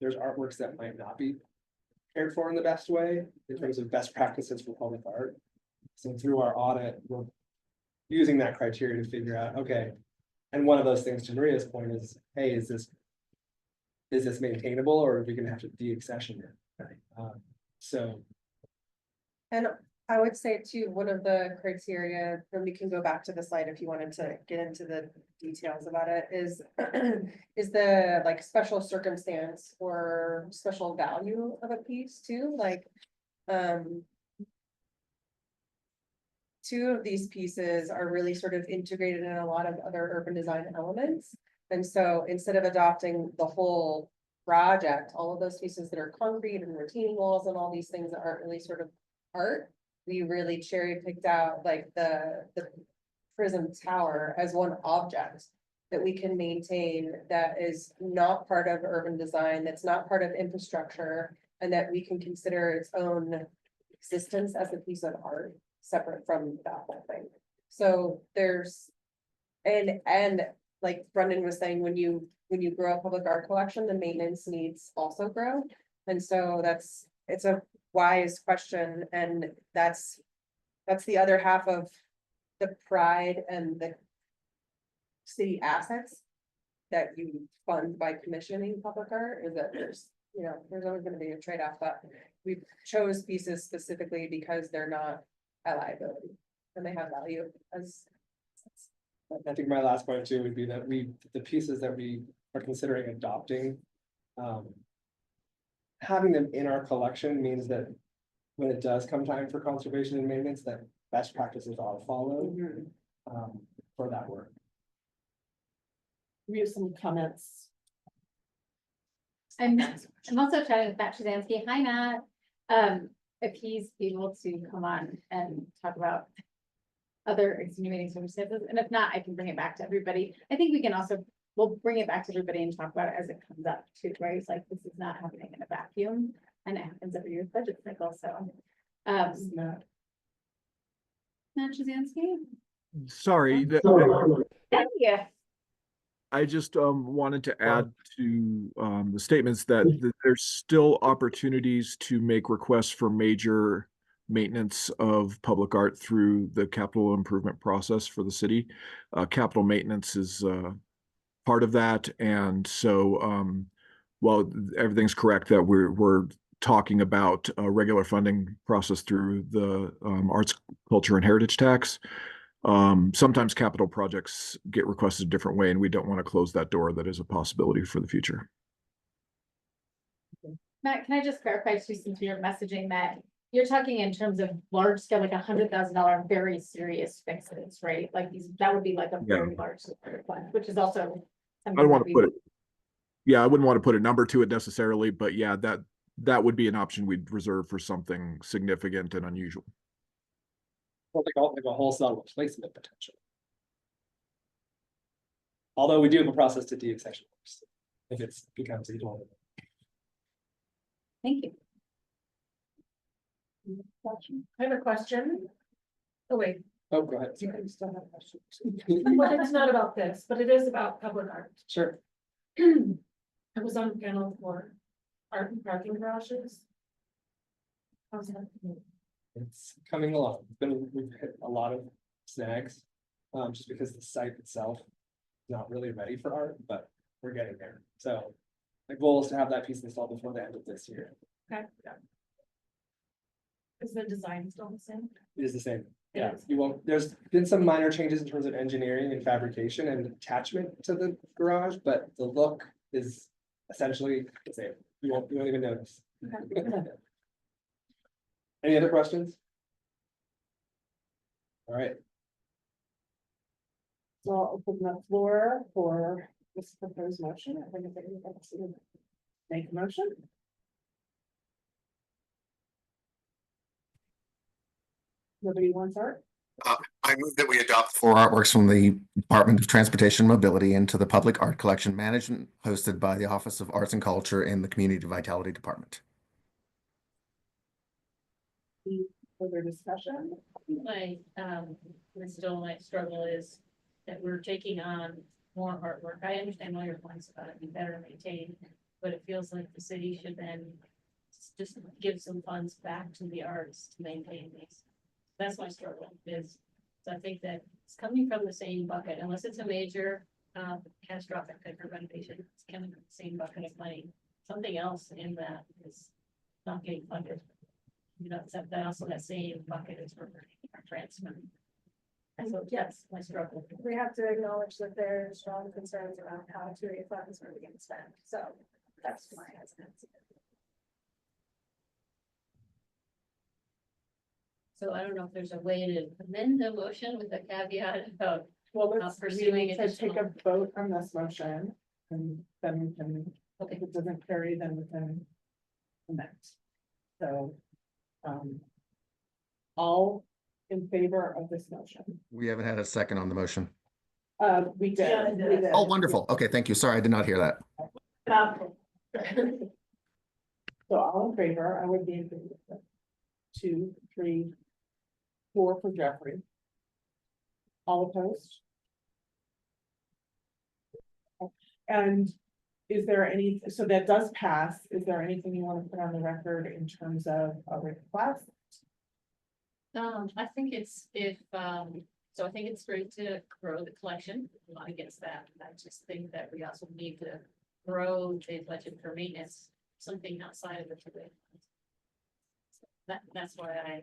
there's artworks that might not be cared for in the best way in terms of best practices for public art. So through our audit, we're using that criteria to figure out, okay, and one of those things, to Maria's point, is, hey, is this maintainable, or are we gonna have to de-accession it? So And I would say too, one of the criteria, and we can go back to the slide if you wanted to get into the details about it, is is the like special circumstance or special value of a piece too, like two of these pieces are really sort of integrated in a lot of other urban design elements. And so instead of adopting the whole project, all of those pieces that are concrete and retaining walls and all these things that aren't really sort of art, we really cherry picked out like the prism tower as one object that we can maintain, that is not part of urban design, that's not part of infrastructure, and that we can consider its own existence as a piece of art, separate from that whole thing. So there's, and like Brendan was saying, when you grow a public art collection, the maintenance needs also grow. And so it's a wise question, and that's the other half of the pride and the city assets that you fund by commissioning public art, is that there's always gonna be a trade-off, but we chose pieces specifically because they're not a liability and they have value as. I think my last point too would be that the pieces that we are considering adopting, having them in our collection means that when it does come time for conservation and maintenance, that best practices are followed for that work. We have some comments. I'm also chatting with Matt Shazansky. Hi, Matt. If he's able to come on and talk about other extenuating circumstances, and if not, I can bring it back to everybody. I think we'll bring it back to everybody and talk about it as it comes up too, right? It's like, this is not happening in a vacuum, and it happens every year budget cycle, so. Matt Shazansky? Sorry, Yeah. I just wanted to add to the statements that there's still opportunities to make requests for major maintenance of public art through the capital improvement process for the city. Capital maintenance is part of that, and so while everything's correct that we're talking about a regular funding process through the arts, culture, and heritage tax. Sometimes capital projects get requested a different way, and we don't want to close that door. That is a possibility for the future. Matt, can I just clarify too, since you're messaging that you're talking in terms of large scale, like $100,000 very serious fixes, right? Like that would be like a very large request, which is also. I don't want to put it. Yeah, I wouldn't want to put a number to it necessarily, but yeah, that would be an option we'd reserve for something significant and unusual. Like a wholesale replacement potential. Although we do have a process to de-accession if it becomes illegal. Thank you. I have a question. Oh, wait, Oh, go ahead. You can still have questions. well, it's not about this, but it is about public art. Sure. I was on the panel for art and parking garages. It's coming along. We've hit a lot of snags, just because the site itself is not really ready for art, but we're getting there. So my goal is to have that piece installed before the end of this year. Is the design still the same? It is the same. It Yeah, is. you won't, there's been some minor changes in terms of engineering and fabrication and attachment to the garage, but the look is essentially the same. You won't even notice. Any other questions? All right, So I'll open the floor for this proposed motion. I think if anybody wants to make a motion. Nobody wants art? I move that we adopt 4 artworks from the Department of Transportation and Mobility into the Public Art Collection Management hosted by the Office of Arts and Culture in the Community Vitality Department. Further discussion? My struggle is that we're taking on more artwork. I understand all your points about it being better maintained, but it feels like the city should then just give some funds back to the arts to maintain these. That's my struggle is, so I think that it's coming from the same bucket, unless it's a major catastrophic type of renovation, it's coming from the same bucket of money. Something else in that is not getting funded. You know, except that also that same bucket is for our transfer. And so that's my struggle. We have to acknowledge that there are strong concerns around how to funds are being spent, so that's my hesitancy. So I don't know if there's a way to amend the motion with a caveat about, Well, Not let's pursuing take a additional- vote on this motion and then we can, okay, if it doesn't carry, then we can amend. So, all in favor of this motion? We haven't had a second on the motion. We did. We did. Oh, wonderful. Okay, thank you. Sorry, I did not hear that. So all in favor, I would be in favor. 2, 3, 4 for Jeffrey. All opposed? And is there any, so that does pass, is there anything you want to put on the record in terms of a request? I think it's so I think it's great to grow the collection. I'm not against that. I just think that we also need to grow the budget for maintenance, something outside of the two. That's why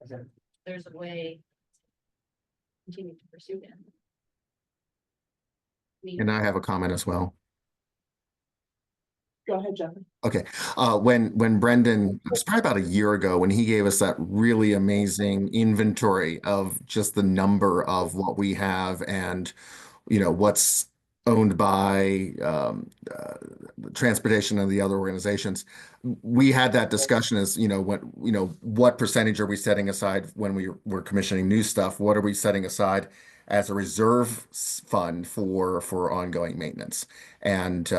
okay. there's a way to continue to pursue them. And I have a comment as well. Go ahead, Jeffrey. Okay, when Brendan, it was probably about a year ago, when he gave us that really amazing inventory of just the number of what we have and, you know, what's owned by transportation and the other organizations. We had that discussion as, you know, what percentage are we setting aside when we were commissioning new stuff? What are we setting aside as a reserve fund for ongoing maintenance? And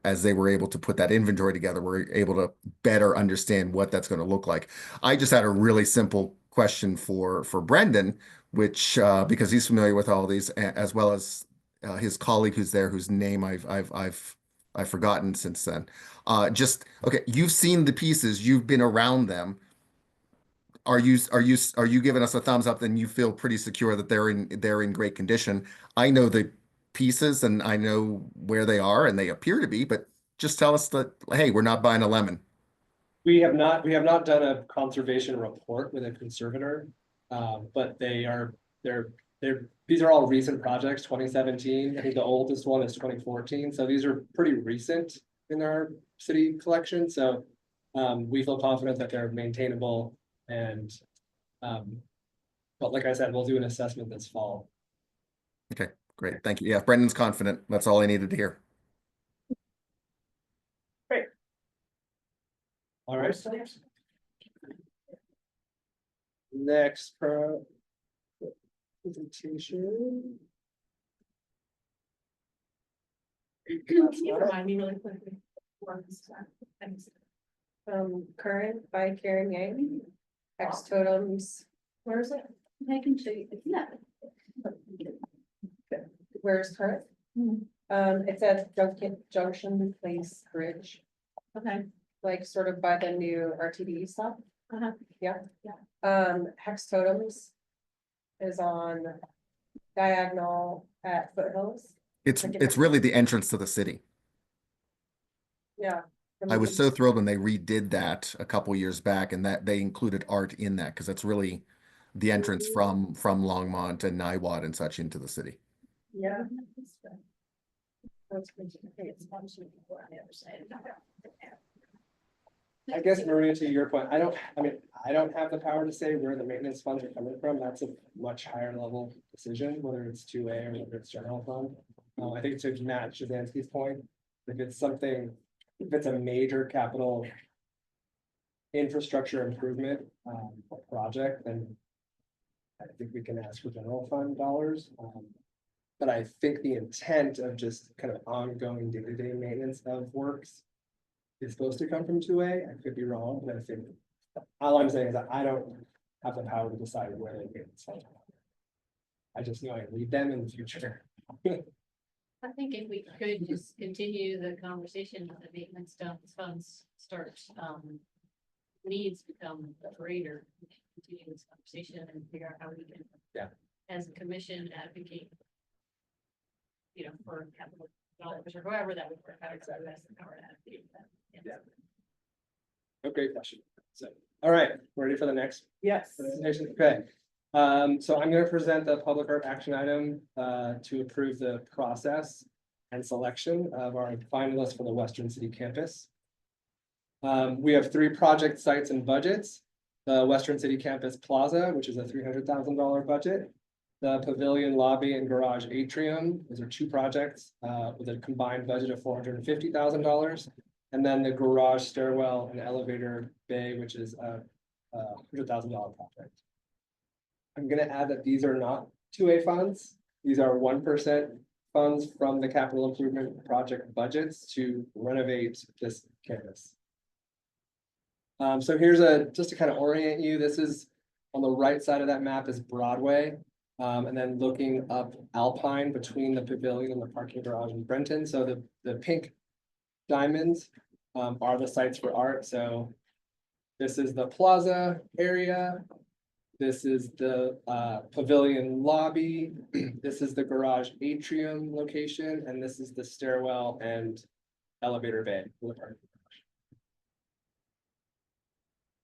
as they were able to put that inventory together, we're able to better understand what that's going to look like. I just had a really simple question for Brendan, which because he's familiar with all these, as well as his colleague who's there, whose name I've forgotten since then. Just okay, you've seen the pieces, you've been around them. Are you giving us a thumbs up? Then you feel pretty secure that they're in great condition. I know the pieces and I know where they are and they appear to be, but just tell us that, hey, we're not buying a lemon. We have not done a conservation report with a conservator, but these are all recent projects, 2017. I think the oldest one is 2014. So these are pretty recent in our city collection. So we feel confident that they're maintainable and but like I said, we'll do an assessment this fall. Okay, great. Thank you. Yeah, Brendan's confident. That's all I needed to hear. Great. All right. Next presentation. Can you remind me really quickly? Current by Karen Yang, X totems, where is it? I can show you. Where's current? It's at Junction Place Bridge. Okay. like sort of by the new RTD stuff. Yeah. Yeah. Hex Totems is on diagonal at Foothills. It's really the entrance to the city. Yeah. I was so thrilled when they redid that a couple years back and that they included art in that because that's really the entrance from Longmont and Niwot and such into the city. Yeah. I guess Maria, to your point, I don't have the power to say where the maintenance funds are coming from. That's a much higher level decision, whether it's 2A or whether it's general fund. I think to Matt Shazansky's point, if it's a major capital infrastructure improvement project, then I think we can ask for general fund dollars. But I think the intent of just kind of ongoing day-to-day maintenance of works is supposed to come from 2A. I could be wrong, but I think all I'm saying is that I don't have the power to decide where they get it. I just know I need them in the future. I think if we could just continue the conversation with the maintenance funds start, needs become greater. We can continue this conversation and figure out how we can. Yeah. As a commission advocate. You know, for capital dollars or whoever that would work out, exactly, that's the power to advocate that. Yeah. Oh, great question. So, all right, ready for the next Yes. presentation? Okay. So I'm going to present the public art action item to approve the process and selection of our finalists for the Western City campus. We have 3 project sites and budgets. The Western City Campus Plaza, which is a $300,000 budget. The Pavilion Lobby and Garage Atrium, those are 2 projects with a combined budget of $450,000. And then the Garage Stairwell and Elevator Bay, which is a $100,000 project. I'm gonna add that these are not 2A funds. These are 1% funds from the capital improvement project budgets to renovate this campus. So here's just to kind of orient you, this is on the right side of that map is Broadway. And then looking up Alpine between the pavilion and the parking garage in Brenton. So the pink diamonds are the sites for art. So this is the plaza area. This is the pavilion lobby. This is the garage atrium location, and this is the stairwell and elevator bay for the parking.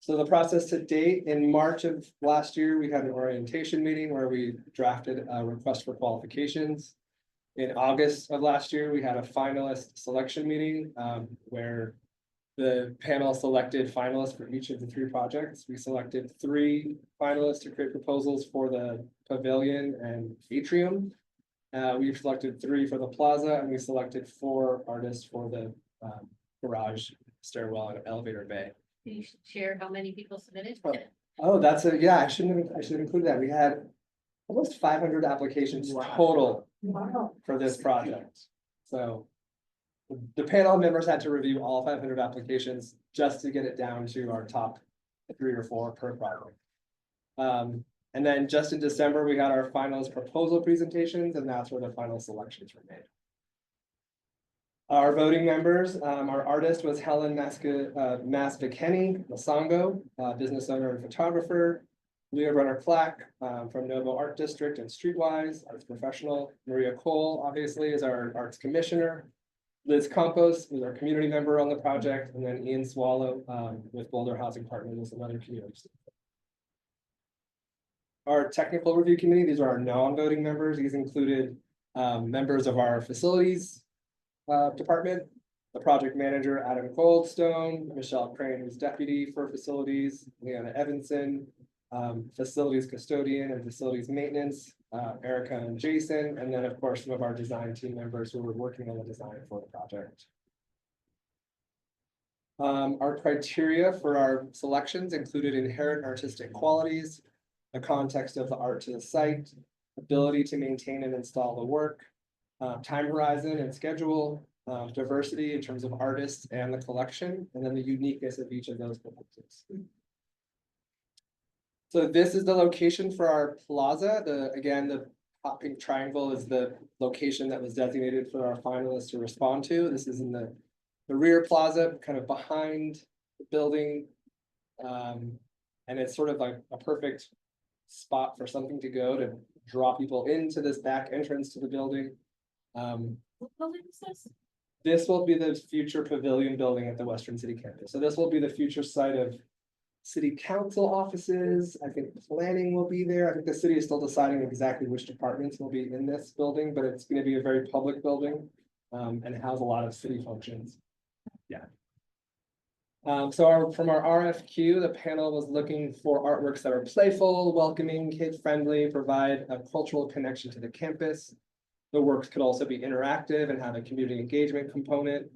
So the process to date, in March of last year, we had an orientation meeting where we drafted a request for qualifications. In August of last year, we had a finalist selection meeting where the panel selected finalists for each of the 3 projects. We selected 3 finalists to create proposals for the pavilion and atrium. We've selected 3 for the plaza, and we selected 4 artists for the garage, stairwell, and elevator bay. Can you share how many people submitted? Oh, yeah, I should have included that. We had almost 500 applications total for this project. So the panel members had to review all 500 applications just to get it down to our top 3 or 4 per project. And then just in December, we had our finalist proposal presentations, and that's where the final selections were made. Our voting members, our artist was Helen Masviceni Masongo, business owner and photographer. Leah Runner-Clack from Novo Art District and Streetwise, arts professional. Maria Cole, obviously, is our arts commissioner. Liz Campos is our community member on the project, and then Ian Swallow with Boulder Housing Partners is another community. Our technical review committee, these are our non-voting members. These included members of our facilities department, the project manager, Adam Goldstone, Michelle Crane, who's deputy for facilities, Leanna Evanson, facilities custodian and facilities maintenance, Erica and Jason, and then of course, some of our design team members who were working on the design for the project. Our criteria for our selections included inherent artistic qualities, the context of the art to the site, ability to maintain and install the work, time horizon and schedule, diversity in terms of artists and the collection, and then the uniqueness of each of those proposals. So this is the location for our plaza. Again, the hot pink triangle is the location that was designated for our finalists to respond to. This is in the the rear plaza, kind of behind the building. And it's sort of like a perfect spot for something to go to draw people into this back entrance to the building. What building is this? This will be the future pavilion building at the Western City campus. So this will be the future site of city council offices. I think planning will be there. I think the city is still deciding exactly which departments will be in this building, but it's going to be a very public building. And it has a lot of city functions. Yeah. From our RFQ, the panel was looking for artworks that are playful, welcoming, kid-friendly, provide a cultural connection to the campus. The works could also be interactive and have a community engagement component.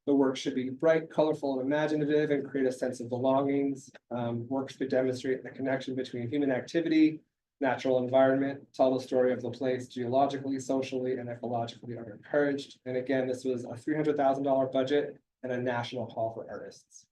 The work should be bright, colorful, and imaginative and create a sense of belongings. Works could demonstrate the connection between human activity, natural environment, tell the story of the place geologically, socially, and ecologically are encouraged. And again, this was a $300,000 budget and a national call for artists.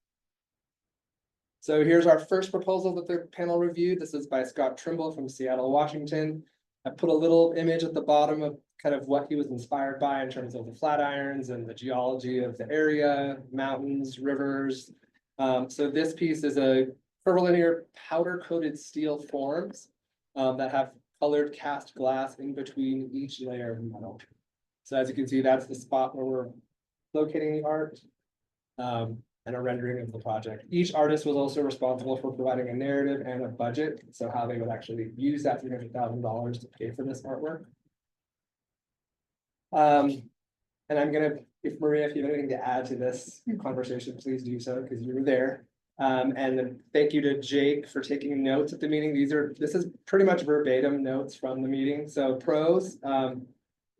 So here's our first proposal that the panel reviewed. This is by Scott Trimble from Seattle, Washington. I put a little image at the bottom of kind of what he was inspired by in terms of the Flatirons and the geology of the area, mountains, rivers. So this piece is a curvilinear powder-coated steel forms that have colored cast glass in between each layer of metal. So as you can see, that's the spot where we're locating the art. And a rendering of the project. Each artist was also responsible for providing a narrative and a budget, so how they would actually use that $300,000 to pay for this artwork. And I'm gonna, if Maria, if you have anything to add to this conversation, please do so, because you were there. And then thank you to Jake for taking notes at the meeting. This is pretty much verbatim notes from the meeting. So pros,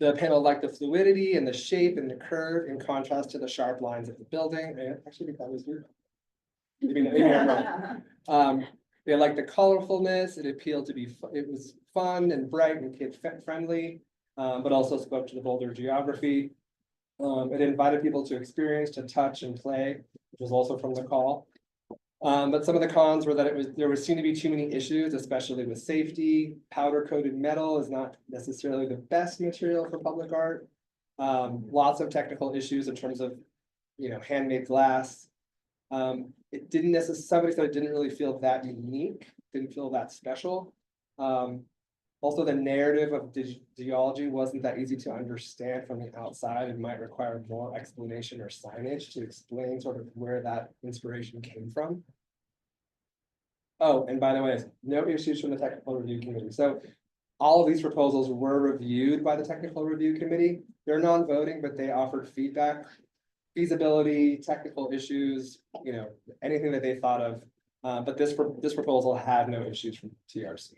the panel liked the fluidity and the shape and the curve in contrast to the sharp lines of the building. I actually think that was you. Maybe I'm wrong. They liked the colorfulness. It appealed to be, it was fun and bright and kid friendly, but also spoke to the Boulder geography. It invited people to experience, to touch and play, which was also from the call. But some of the cons were that there would seem to be too many issues, especially with safety. Powder coated metal is not necessarily the best material for public art. Lots of technical issues in terms of, handmade glass. It didn't necessarily, somebody said it didn't really feel that unique, didn't feel that special. Also, the narrative of geology wasn't that easy to understand from the outside. It might require more explanation or signage to explain sort of where that inspiration came from. Oh, and by the way, no issues from the technical review committee. So all of these proposals were reviewed by the technical review committee. They're non-voting, but they offered feedback, feasibility, technical issues, anything that they thought of. But this proposal had no issues from TRC.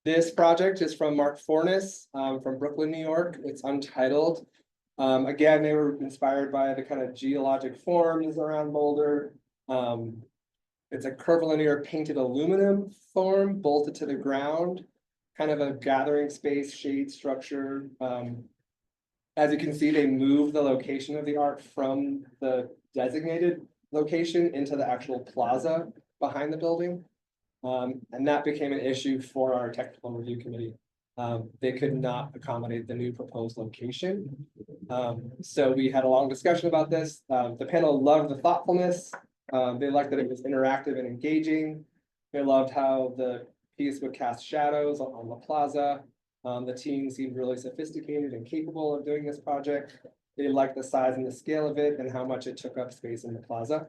This project is from Mark Fornes from Brooklyn, New York. It's untitled. Again, they were inspired by the kind of geologic forms around Boulder. It's a curvilinear painted aluminum form bolted to the ground, kind of a gathering space shade structure. As you can see, they moved the location of the art from the designated location into the actual plaza behind the building. And that became an issue for our technical review committee. They could not accommodate the new proposed location. So we had a long discussion about this. The panel loved the thoughtfulness. They liked that it was interactive and engaging. They loved how the piece would cast shadows on the plaza. The team seemed really sophisticated and capable of doing this project. They liked the size and the scale of it and how much it took up space in the plaza.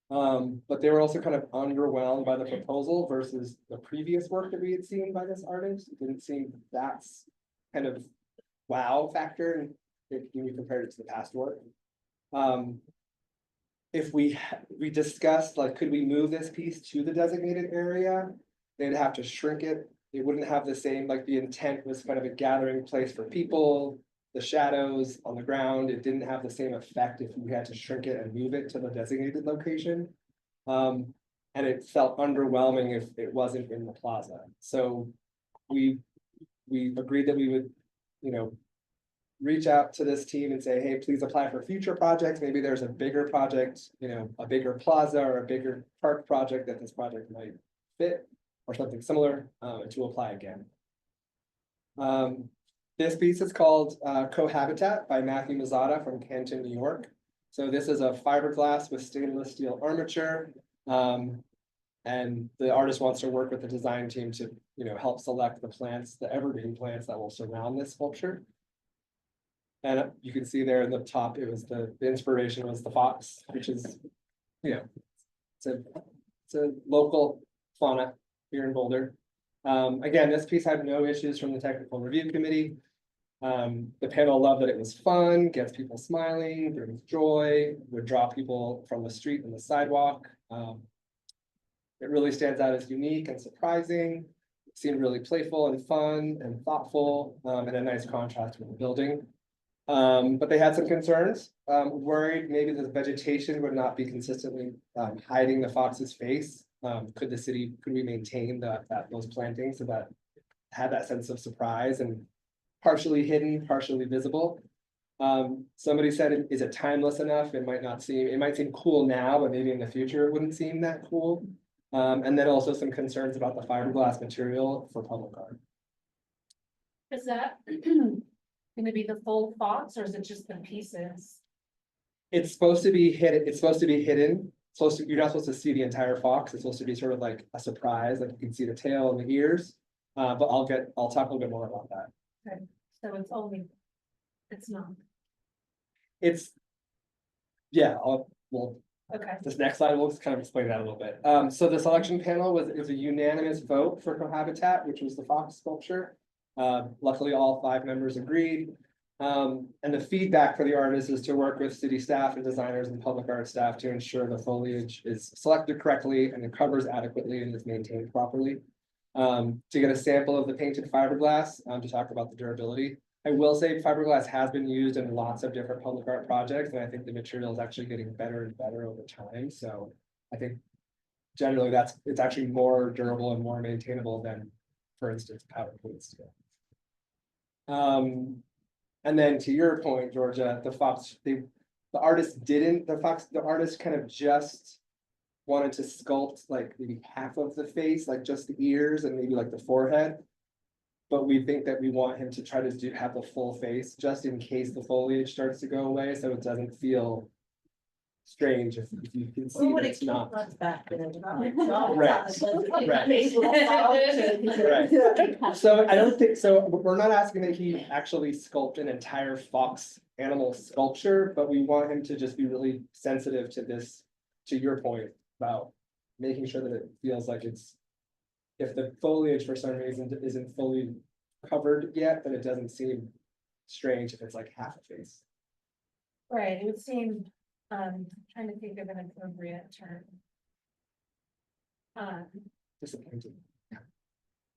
But they were also kind of underwhelmed by the proposal versus the previous work that we had seen by this artist. It didn't seem that's kind of wow factor when you compared it to the past work. If we discussed, like, could we move this piece to the designated area? They'd have to shrink it. It wouldn't have the same, like, the intent was kind of a gathering place for people, the shadows on the ground. It didn't have the same effect if we had to shrink it and move it to the designated location. And it felt underwhelming if it wasn't in the plaza. So we agreed that we would, reach out to this team and say, hey, please apply for future projects. Maybe there's a bigger project, a bigger plaza or a bigger park project that this project might fit or something similar, to apply again. This piece is called Cohabitat by Matthew Mazzata from Canton, New York. So this is a fiberglass with stainless steel armature. And the artist wants to work with the design team to, help select the plants, the evergreen plants that will surround this sculpture. And you can see there in the top, it was the inspiration was the fox, which is, it's a local fauna here in Boulder. Again, this piece had no issues from the technical review committee. The panel loved that it was fun, gets people smiling, brings joy, would draw people from the street and the sidewalk. It really stands out as unique and surprising. It seemed really playful and fun and thoughtful, and a nice contrast with the building. But they had some concerns, worried maybe the vegetation would not be consistently hiding the fox's face. Could we maintain those plantings so that had that sense of surprise and partially hidden, partially visible? Somebody said, is it timeless enough? It might seem cool now, but maybe in the future it wouldn't seem that cool. And then also some concerns about the fiberglass material for public art. Is that gonna be the full fox or is it just the pieces? It's supposed to be hidden. You're not supposed to see the entire fox. It's supposed to be sort of like a surprise, like you can see the tail and the ears. But I'll talk a little bit more about that. Okay, so it's not, okay. This next slide will just kind of explain that a little bit. So the selection panel was a unanimous vote for Cohabitat, which was the fox sculpture. Luckily, all 5 members agreed. And the feedback for the artist is to work with city staff and designers and public art staff to ensure the foliage is selected correctly and it covers adequately and is maintained properly. To get a sample of the painted fiberglass, to talk about the durability. I will say fiberglass has been used in lots of different public art projects, and I think the material is actually getting better and better over time. So I think generally it's actually more durable and more maintainable than, for instance, powder coated steel. And then to your point, Georgia, the artist kind of just wanted to sculpt like maybe half of the face, like just the ears and maybe like the forehead. But we think that we want him to try to have the full face just in case the foliage starts to go away, so it doesn't feel strange if you can see that it's not. Back in Right. So I don't think, so we're not asking that he actually sculpt an entire fox animal sculpture, but we want him to just be really sensitive to this, to your point about making sure that it feels like it's, if the foliage for some reason isn't fully covered yet, then it doesn't seem strange if it's like half a face. Right, it would seem, trying to think of an appropriate term. Disappointing.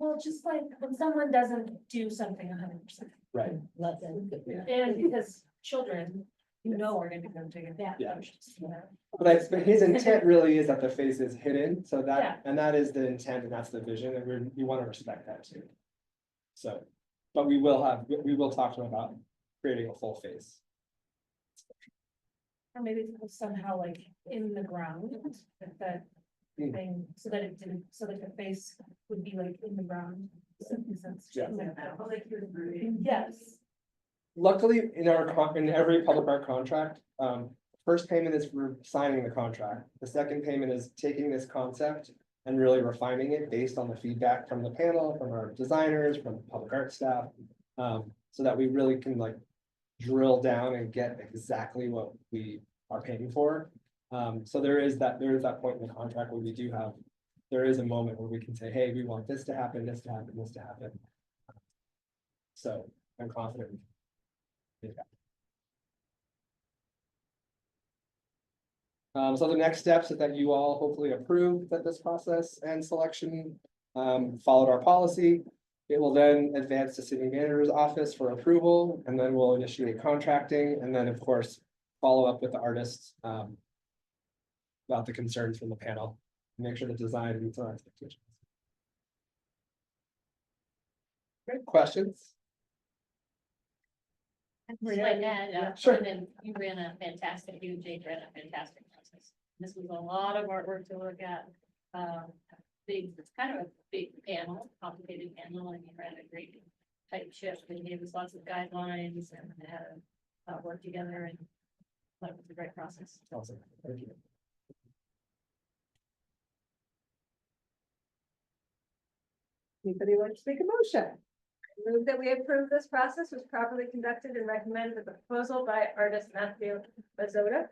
Well, just like when someone doesn't do something 100%. Right. And because children, are gonna go take it down. Yeah. But his intent really is that the face is hidden, so that is the intent and that's the vision, and we want to respect that too. So, but we will talk to him about creating a full face. Or maybe it was somehow like in the ground, with that thing, so that it didn't, so that the face would be like in the ground. Does that make sense? Yeah. Yes. Luckily, in every public art contract, first payment is for signing the contract. The second payment is taking this concept and really refining it based on the feedback from the panel, from our designers, from public art staff, so that we really can like drill down and get exactly what we are paying for. So there is that point in the contract where there is a moment where we can say, hey, we want this to happen, this to happen, this to happen. So I'm confident. So the next steps is that you all hopefully approve that this process and selection followed our policy. It will then advance to city manager's office for approval, and then we'll initiate contracting, and then of course, follow up with the artists about the concerns from the panel, make sure the design meets our expectations. Great, questions? Just like that, Sure. and then you ran a fantastic process. This was a lot of artwork to look at. It's kind of a big panel, complicated panel, and you ran a great tight ship and gave us lots of guidelines and had work together and that was a great process. Awesome, thank you. Anybody like to make a motion? Move that we approve this process was properly conducted and recommend that the proposal by artist Matthew Bazzotta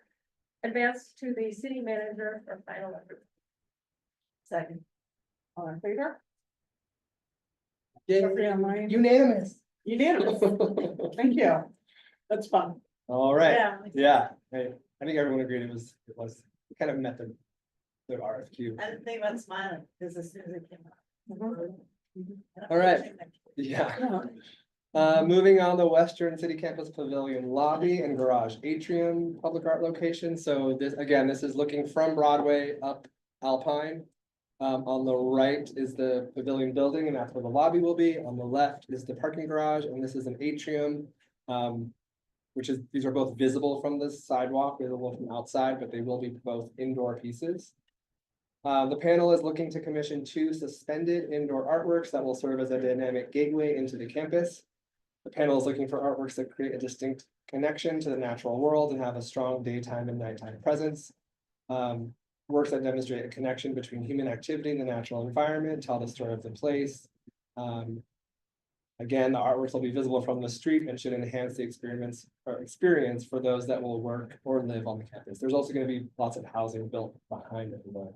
advance to the city manager for final approval. Second. All in favor? Yay. Jeffrey online? Unanimous. Unanimous. Thank you. That's fun. All right, Yeah. yeah, I think everyone agreed it was, it kind of met the RFQ. I didn't think about smiling, because as soon as it came out. All right. Yeah. Moving on, the Western City Campus Pavilion Lobby and Garage Atrium Public Art Location. So this, again, this is looking from Broadway up Alpine. On the right is the pavilion building, and that's where the lobby will be. On the left is the parking garage, and this is an atrium. These are both visible from the sidewalk, visible from outside, but they will be both indoor pieces. The panel is looking to commission 2 suspended indoor artworks that will serve as a dynamic gateway into the campus. The panel is looking for artworks that create a distinct connection to the natural world and have a strong daytime and nighttime presence. Works that demonstrate a connection between human activity and the natural environment, tell the story of the place. Again, the artworks will be visible from the street and should enhance the experience for those that will work or live on the campus. There's also going to be lots of housing built behind the building.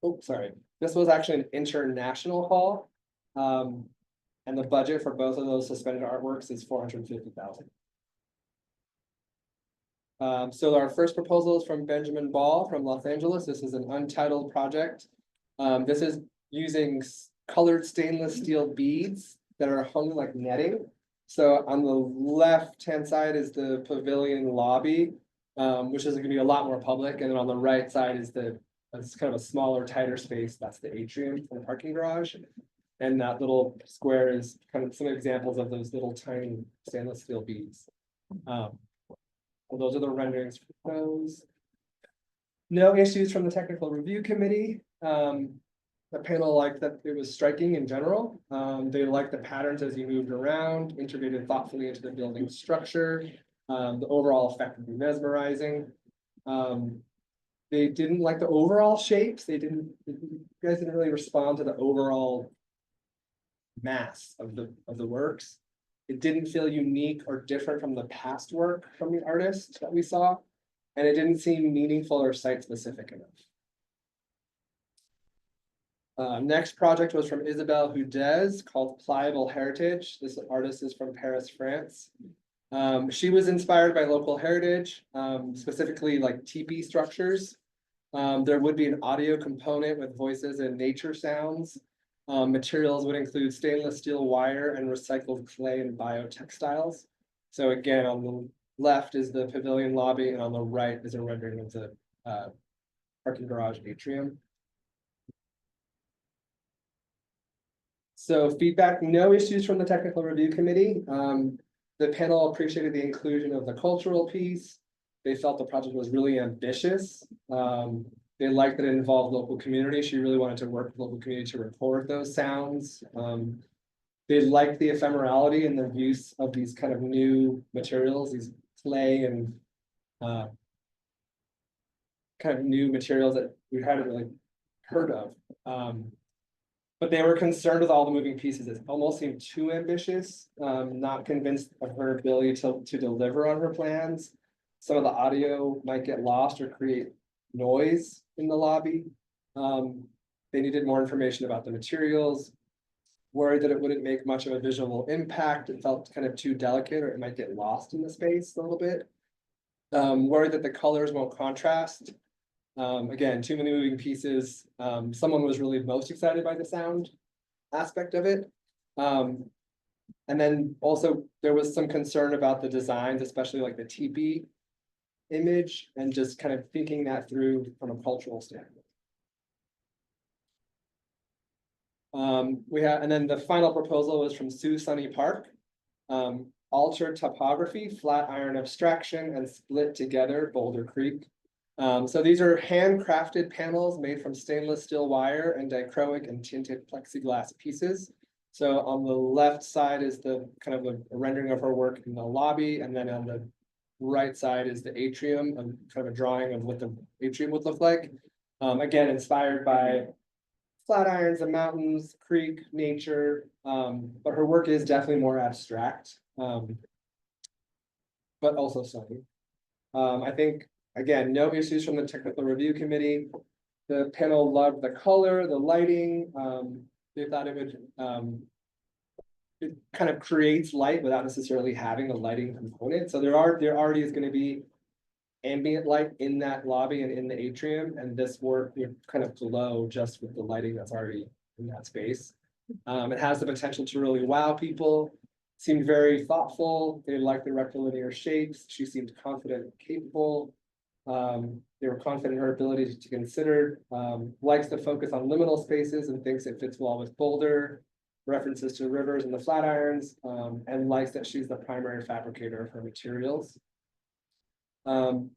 Oh, sorry. This was actually an international hall. And the budget for both of those suspended artworks is $450,000. So our first proposal is from Benjamin Ball from Los Angeles. This is an untitled project. This is using colored stainless steel beads that are hung like netting. So on the left-hand side is the pavilion lobby, which is gonna be a lot more public. And then on the right side is it's kind of a smaller, tighter space. That's the atrium for the parking garage. And that little square is kind of some examples of those little tiny stainless steel beads. Well, those are the renderings for those. No issues from the technical review committee. The panel liked that it was striking in general. They liked the patterns as you moved around, integrated thoughtfully into the building structure. The overall effect would be mesmerizing. They didn't like the overall shapes. You guys didn't really respond to the overall mass of the works. It didn't feel unique or different from the past work from the artist that we saw, and it didn't seem meaningful or site specific enough. Next project was from Isabelle Hudez called Pliable Heritage. This artist is from Paris, France. She was inspired by local heritage, specifically like teepee structures. There would be an audio component with voices and nature sounds. Materials would include stainless steel wire and recycled clay and biotextiles. So again, on the left is the pavilion lobby, and on the right is a rendering of the parking garage atrium. So feedback, no issues from the technical review committee. The panel appreciated the inclusion of the cultural piece. They felt the project was really ambitious. They liked that it involved local community. She really wanted to work with local community to record those sounds. They liked the ephemerality and the use of these kind of new materials, these clay and kind of new materials that we hadn't really heard of. But they were concerned with all the moving pieces. It almost seemed too ambitious, not convinced of her ability to deliver on her plans. Some of the audio might get lost or create noise in the lobby. They needed more information about the materials, worried that it wouldn't make much of a visual impact. It felt kind of too delicate, or it might get lost in the space a little bit. Worried that the colors won't contrast. Again, too many moving pieces. Someone was really most excited by the sound aspect of it. And then also there was some concern about the designs, especially like the teepee image, and just kind of thinking that through from a cultural standpoint. And then the final proposal was from Sue Sunny Park. Altered topography, flat iron abstraction, and split together Boulder Creek. So these are handcrafted panels made from stainless steel wire and dichroic and tinted plexiglass pieces. So on the left side is the kind of a rendering of her work in the lobby, and then on the right side is the atrium, and kind of a drawing of what the atrium would look like. Again, inspired by flatirons, the mountains, creek, nature, but her work is definitely more abstract. But also stunning. I think, again, no issues from the technical review committee. The panel loved the color, the lighting, they thought it would, it kind of creates light without necessarily having a lighting component, so there already is gonna be ambient light in that lobby and in the atrium, and this work would kind of glow just with the lighting that's already in that space. It has the potential to really wow people. Seemed very thoughtful. They liked the rectilinear shapes. She seemed confident and capable. They were confident in her ability to consider, likes to focus on liminal spaces and thinks it fits well with Boulder, references to rivers and the Flatirons, and likes that she's the primary fabricator of her materials.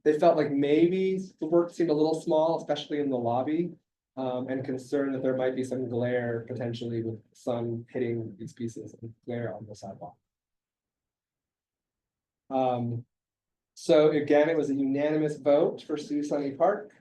They felt like maybe the work seemed a little small, especially in the lobby, and concerned that there might be some glare potentially with sun hitting these pieces and glare on the sidewalk. So again, it was a unanimous vote for Sioux Sunny Park.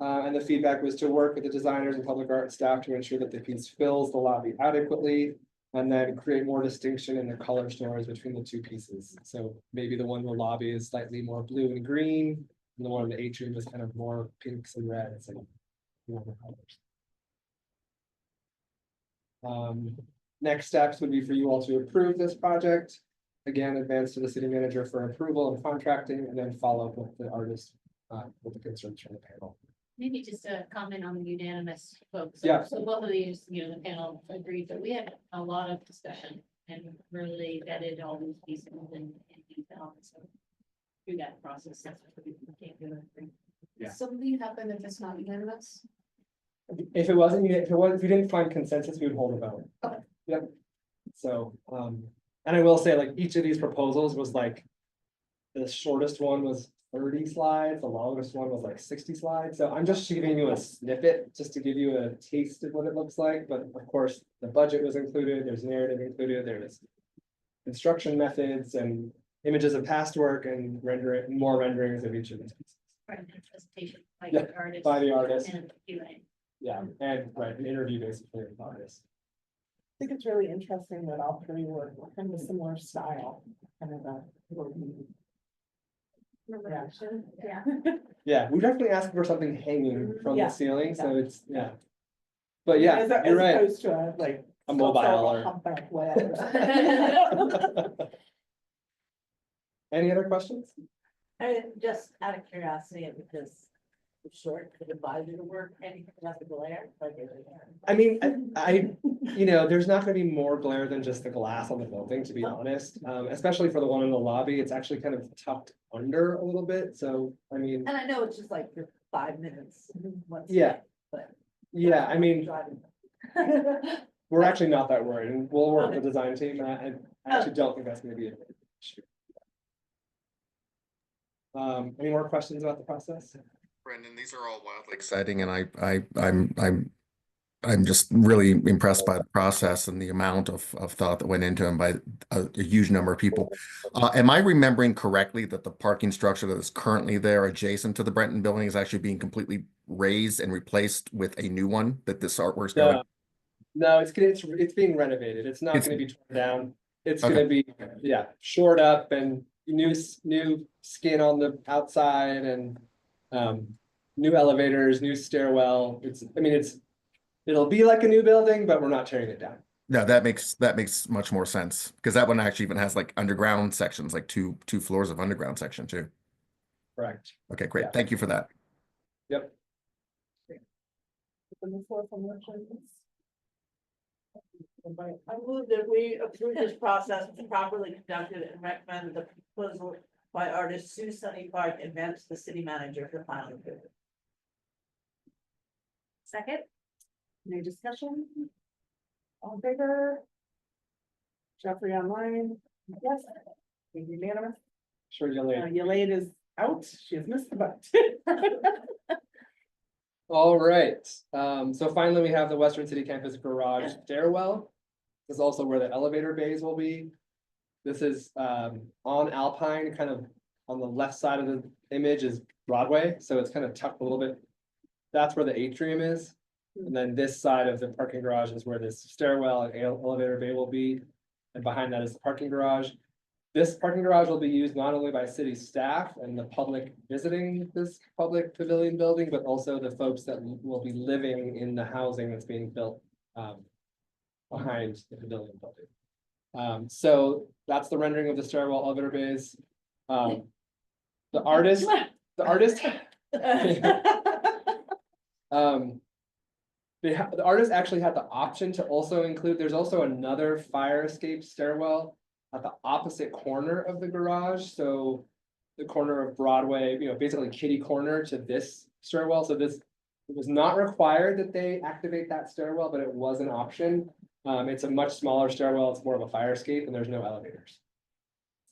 And the feedback was to work with the designers and public art staff to ensure that the piece fills the lobby adequately, and then create more distinction in the color stories between the two pieces. So maybe the one in the lobby is slightly more blue and green, and the one in the atrium is kind of more pinks and reds and warmer colors. Next steps would be for you all to approve this project. Again, advance to the city manager for approval and contracting, and then follow up with the artist, with the concerns from the panel. Maybe just a comment on the unanimous vote. Yeah. So both of these, the panel agreed, but we had a lot of discussion and really vetted all these pieces in detail. So through that process, that's what we came to. Yeah. Something happen if it's not unanimous? If it wasn't, if we didn't find consensus, we would hold a vote. Okay. Yep. So, and I will say, like, each of these proposals was like, the shortest one was 30 slides, the longest one was like 60 slides. So I'm just giving you a snippet just to give you a taste of what it looks like. But of course, the budget was included, there's narrative included, there's construction methods and images of past work and more renderings of each of these pieces. Right, and presentation by Yeah, the artist. by the artist. And Q&A. Yeah, and right, an interview basically with the artist. I think it's really interesting that all three were kind of a similar style, kind of a. Yeah. Yeah, we definitely asked for something hanging from Yeah, the ceiling, so yeah. it's, yeah. But yeah, As you're right, opposed to a, like. a mobile or. Humpback, whatever. Any other questions? Just out of curiosity, because it's short, could advise you to work anything about the glare, like. I mean, there's not gonna be more glare than just the glass on the building, to be honest. Especially for the one in the lobby, it's actually kind of tucked under a little bit, so, I mean, And I know it's just like for 5 minutes. once a Yeah. day, But. yeah, I mean, Driving. we're actually not that worried, and we'll work with the design team, and I actually don't think that's gonna be an issue. Any more questions about the process? Brendan, these are all wildly exciting, and I'm just really impressed by the process and the amount of thought that went into them by a huge number of people. Am I remembering correctly that the parking structure that is currently there adjacent to the Brenton building is actually being completely raised and replaced with a new one that this artwork's going? No, it's being renovated. It's not It's- gonna be torn down. It's Okay. gonna be, yeah, shored up and new skin on the outside and new elevators, new stairwell. It'll be like a new building, but we're not tearing it down. No, that makes much more sense because that one actually even has like underground sections, like two floors of underground section too. Correct. Okay, great. Yeah. Thank you for that. Yep. I move that we approve this process properly conducted and recommend the proposal by artist Sioux Sunny Park advance to the city manager for final approval. Second. Any discussion? All in favor? Jeffrey online, yes. Unanimous. Sure, you'll later. Yelade is out, she has missed the boat. All right, so finally we have the Western City Campus garage stairwell. This is also where the elevator bays will be. This is on Alpine, kind of on the left side of the image is Broadway, so it's kind of tucked a little bit. That's where the atrium is. And then this side of the parking garage is where this stairwell and elevator bay will be. And behind that is the parking garage. This parking garage will be used not only by city staff and the public visiting this public pavilion building, but also the folks that will be living in the housing that's being built behind the pavilion building. So that's the rendering of the stairwell elevator bays. The artist, the artist actually had the option to also include, there's also another fire escape stairwell at the opposite corner of the garage. So the corner of Broadway, basically kitty corner to this stairwell. So this, it was not required that they activate that stairwell, but it was an option. It's a much smaller stairwell. It's more of a fire escape and there's no elevators.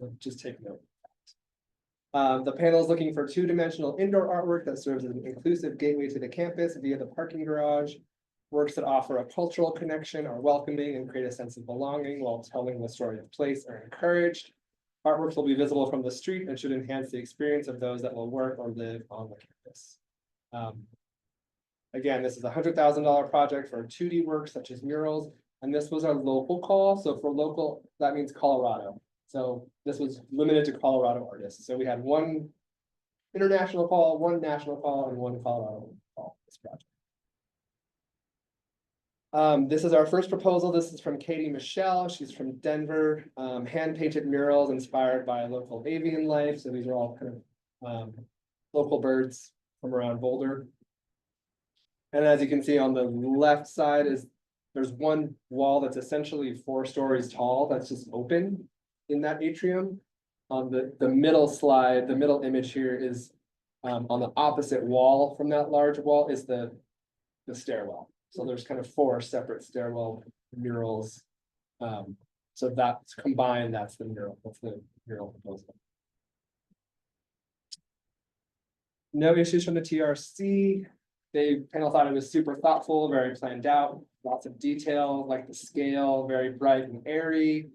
So just take note of that. The panel is looking for two-dimensional indoor artwork that serves as an inclusive gateway to the campus via the parking garage. Works that offer a cultural connection, are welcoming, and create a sense of belonging while telling the story of place are encouraged. Artworks will be visible from the street and should enhance the experience of those that will work or live on the campus. Again, this is a $100,000 project for 2D work such as murals, and this was our local call. So for local, that means Colorado. So this was limited to Colorado artists. So we had one international call, one national call, and one Colorado call for this project. This is our first proposal. This is from Katie Michelle. She's from Denver. Hand-painted murals inspired by local avian life. So these are all kind of local birds from around Boulder. And as you can see on the left side is there's one wall that's essentially 4 stories tall that's just open in that atrium. On the middle slide, the middle image here is on the opposite wall from that large wall is the stairwell. So there's kind of 4 separate stairwell murals. So that's combined, that's the mural proposal. No issues from the TRC. They panel thought it was super thoughtful, very planned out, lots of detail, like the scale, very bright and airy,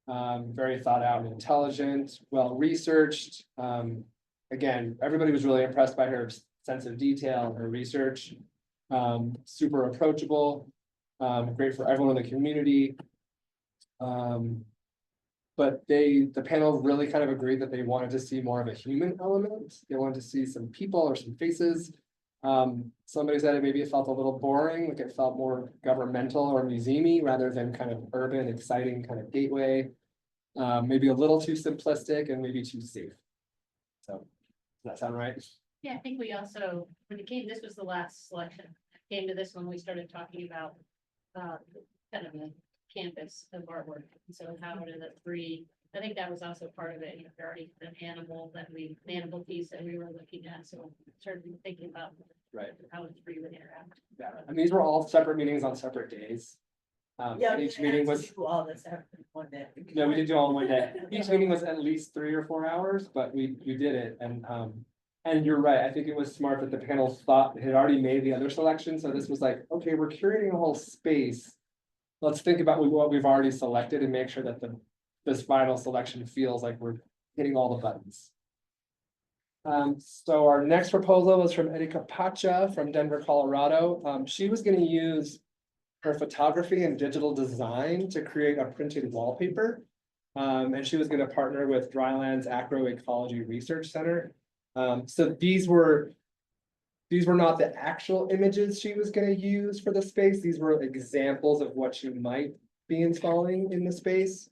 very thought out and intelligent, well researched. Again, everybody was really impressed by her sense of detail and her research. Super approachable, great for everyone in the community. But the panel really kind of agreed that they wanted to see more of a human element. They wanted to see some people or some faces. Somebody said maybe it felt a little boring, like it felt more governmental or museum-y rather than kind of urban, exciting kind of gateway. Maybe a little too simplistic and maybe too safe. So, does that sound right? Yeah, I think we also, when it came, this was the last selection. Came to this when we started talking about kind of a campus of artwork. So how do the 3, I think that was also part of it, already an animal piece that we were looking at. So started thinking about how the 3 would interact. Yeah, and these were all separate meetings on separate days. Yeah, each meeting was all this one day. no, we did do all in one day. Each meeting was at least 3 or 4 hours, but we did it. And you're right. I think it was smart that the panel thought had already made the other selection. So this was like, okay, we're curating a whole space. Let's think about what we've already selected and make sure that this final selection feels like we're hitting all the buttons. So our next proposal was from Erika Pacha from Denver, Colorado. She was going to use her photography and digital design to create a printed wallpaper. And she was going to partner with Dryland's Agroecology Research Center. So these were not the actual images she was going to use for the space. These were examples of what she might be installing in the space.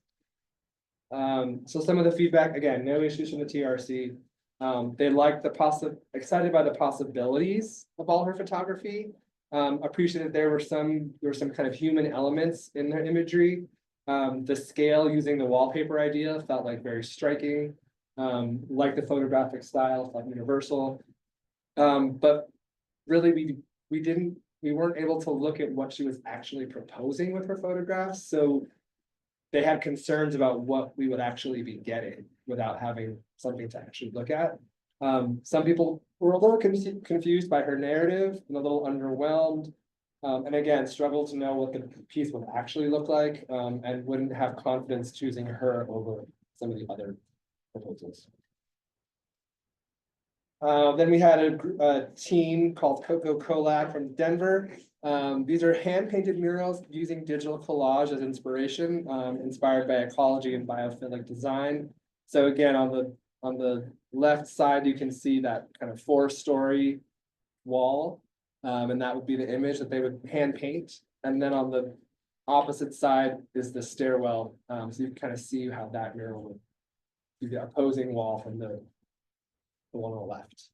So some of the feedback, again, no issues from the TRC. They liked excited by the possibilities of all her photography. Appreciated there were some kind of human elements in their imagery. The scale using the wallpaper idea felt like very striking. Like the photographic style, felt universal. But really we weren't able to look at what she was actually proposing with her photographs. So they had concerns about what we would actually be getting without having something to actually look at. Some people were a little confused by her narrative and a little underwhelmed. And again, struggled to know what the piece would actually look like, and wouldn't have confidence choosing her over some of the other proposals. Then we had a team called Coco Collab from Denver. These are hand-painted murals using digital collage as inspiration, inspired by ecology and biophilic design. So again, on the left side, you can see that kind of 4-story wall. And that would be the image that they would hand paint. And then on the opposite side is the stairwell. So you can kind of see how that mural would be the opposing wall from the one on the left.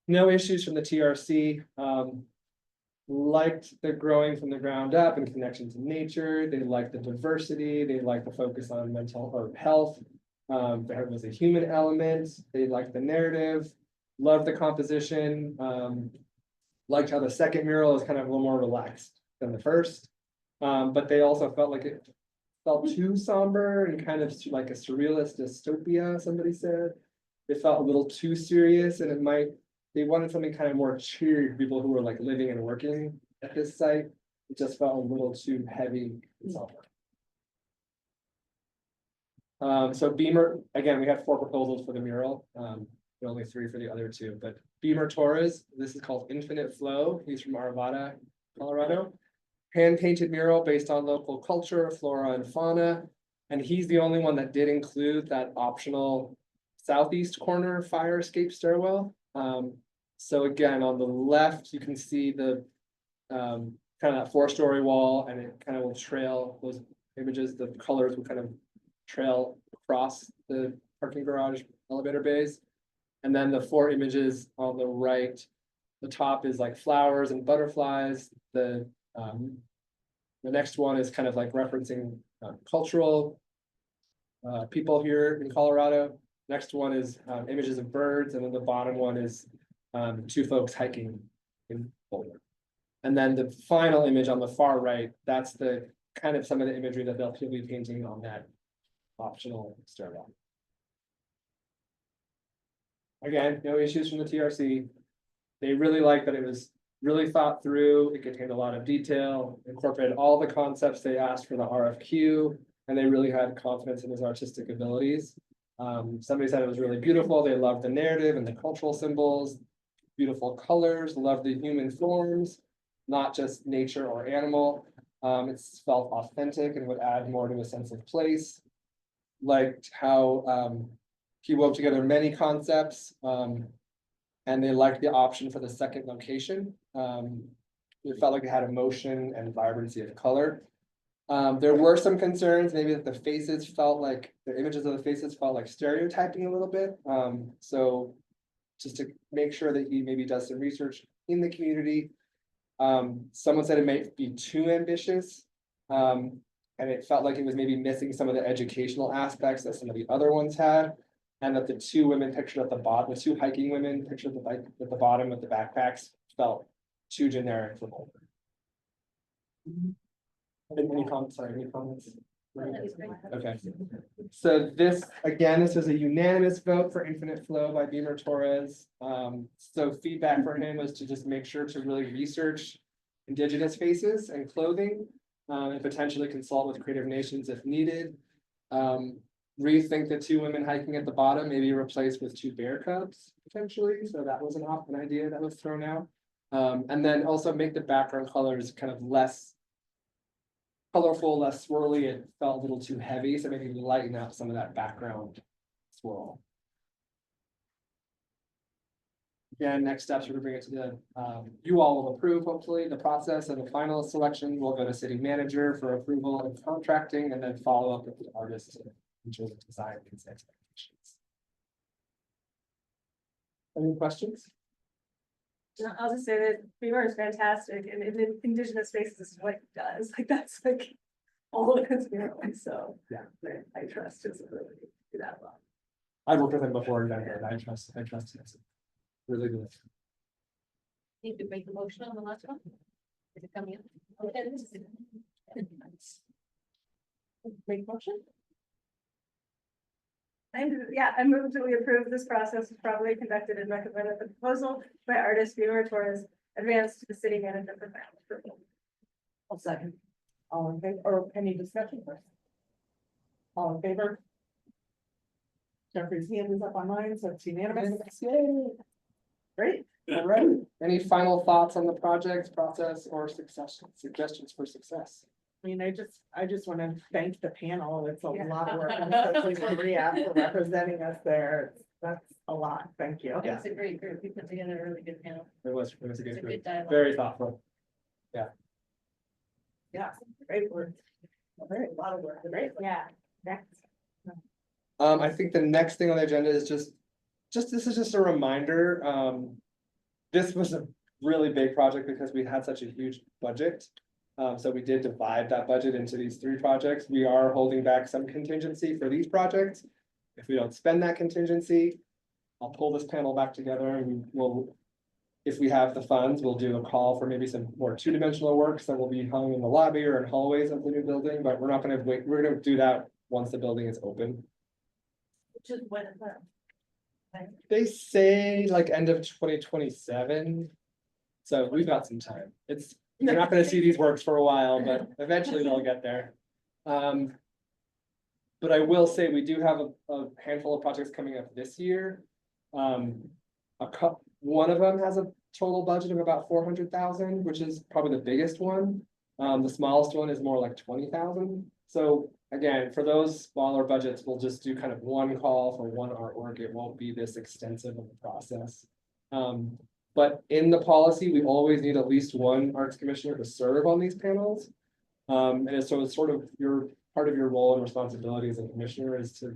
No issues from the TRC. Liked the growing from the ground up in connection to nature. They liked the diversity. They liked the focus on mental or health. There was a human element. They liked the narrative. Loved the composition. Liked how the second mural is kind of a little more relaxed than the first. But they also felt like it felt too somber and kind of like a surrealist dystopia, somebody said. It felt a little too serious, and they wanted something kind of more cheery for people who were like living and working at this site. It just felt a little too heavy and somber. So Beamer, again, we had 4 proposals for the mural, only 3 for the other 2, but Beamer Torres, this is called Infinite Flow. He's from Arvada, Colorado. Hand-painted mural based on local culture, flora and fauna. And he's the only one that did include that optional southeast corner fire escape stairwell. So again, on the left, you can see the kind of that 4-story wall, and it kind of will trail those images. The colors will kind of trail across the parking garage elevator bays. And then the 4 images on the right, the top is like flowers and butterflies. The next one is kind of like referencing cultural people here in Colorado. Next one is images of birds, and then the bottom one is 2 folks hiking in Boulder. And then the final image on the far right, that's the kind of some of the imagery that they'll be painting on that optional stairwell. Again, no issues from the TRC. They really liked that it was really thought through. It contained a lot of detail, incorporated all the concepts they asked for the RFQ, and they really had confidence in his artistic abilities. Somebody said it was really beautiful. They loved the narrative and the cultural symbols, beautiful colors, loved the human forms, not just nature or animal. It felt authentic and would add more to a sense of place. Liked how he wove together many concepts, and they liked the option for the second location. It felt like it had emotion and vibrancy of color. There were some concerns, maybe that the faces felt like, the images of the faces felt like stereotyping a little bit. So just to make sure that he maybe does some research in the community. Someone said it might be too ambitious. And it felt like it was maybe missing some of the educational aspects that some of the other ones had. And that the 2 women pictured at the bottom, the 2 hiking women pictured at the bottom with the backpacks felt too generic for Boulder. Any comments? Sorry, any comments? Okay. So this was a unanimous vote for Infinite Flow by Beamer Torres. So feedback for him was to just make sure to really research Indigenous faces and clothing, and potentially consult with Creative Nations if needed. Rethink the 2 women hiking at the bottom, maybe replaced with 2 bear cubs potentially. So that was an idea that was thrown out. And then also make the background colors kind of less colorful, less swirly. It felt a little too heavy, so maybe lighten up some of that background swirl. Again, next steps are to bring it to the, you all will approve, hopefully, the process, and the final selection will go to city manager for approval and contracting, and then follow up with the artist to ensure the design meets expectations. Any questions? No, I'll just say that Beamer is fantastic, and in Indigenous spaces is what he does, like, that's like all of his murals, so. Yeah. I trust his ability to do that well. I've worked with him before, and I trust him. Really good. Need to make the motion on the last one? Is it coming up? Okay, this is. Make motion? And yeah, I move that we approve this process is properly conducted and recommended the proposal by artist Beamer Torres advance to the city manager for final approval. I'll second. All in favor, or any discussion first? All in favor? Jeffrey's hand is up on mine, so it's unanimous. Yay. Great. All right, any final thoughts on the project, process, or suggestions for success? I mean, I just want to thank the panel. It's a lot of work, and especially Maria for representing us there. That's a lot. Thank you. It's a great group. We put together a really good panel. It was a It's good a group, good dialogue. very thoughtful. Yeah, great work. Great, a lot of work. Great. Yeah. Next. I think the next thing on the agenda is just this is just a reminder, this was a really big project because we had such a huge budget. So we did divide that budget into these 3 projects. We are holding back some contingency for these projects. If we don't spend that contingency, I'll pull this panel back together and we will, if we have the funds, we'll do a call for maybe some more 2-dimensional works that will be hung in the lobby or in hallways of the new building, but we're not gonna wait, we're gonna do that once the building is open. Which is when it's done. They say like end of 2027. So we've got some time. You're not gonna see these works for a while, but eventually they'll get there. But I will say we do have a handful of projects coming up this year. One of them has a total budget of about 400,000, which is probably the biggest one. The smallest one is more like 20,000. So again, for those smaller budgets, we'll just do kind of one call for one artwork. It won't be this extensive of a process. But in the policy, we always need at least one arts commissioner to serve on these panels. So it's sort of part of your role and responsibility as a commissioner is to,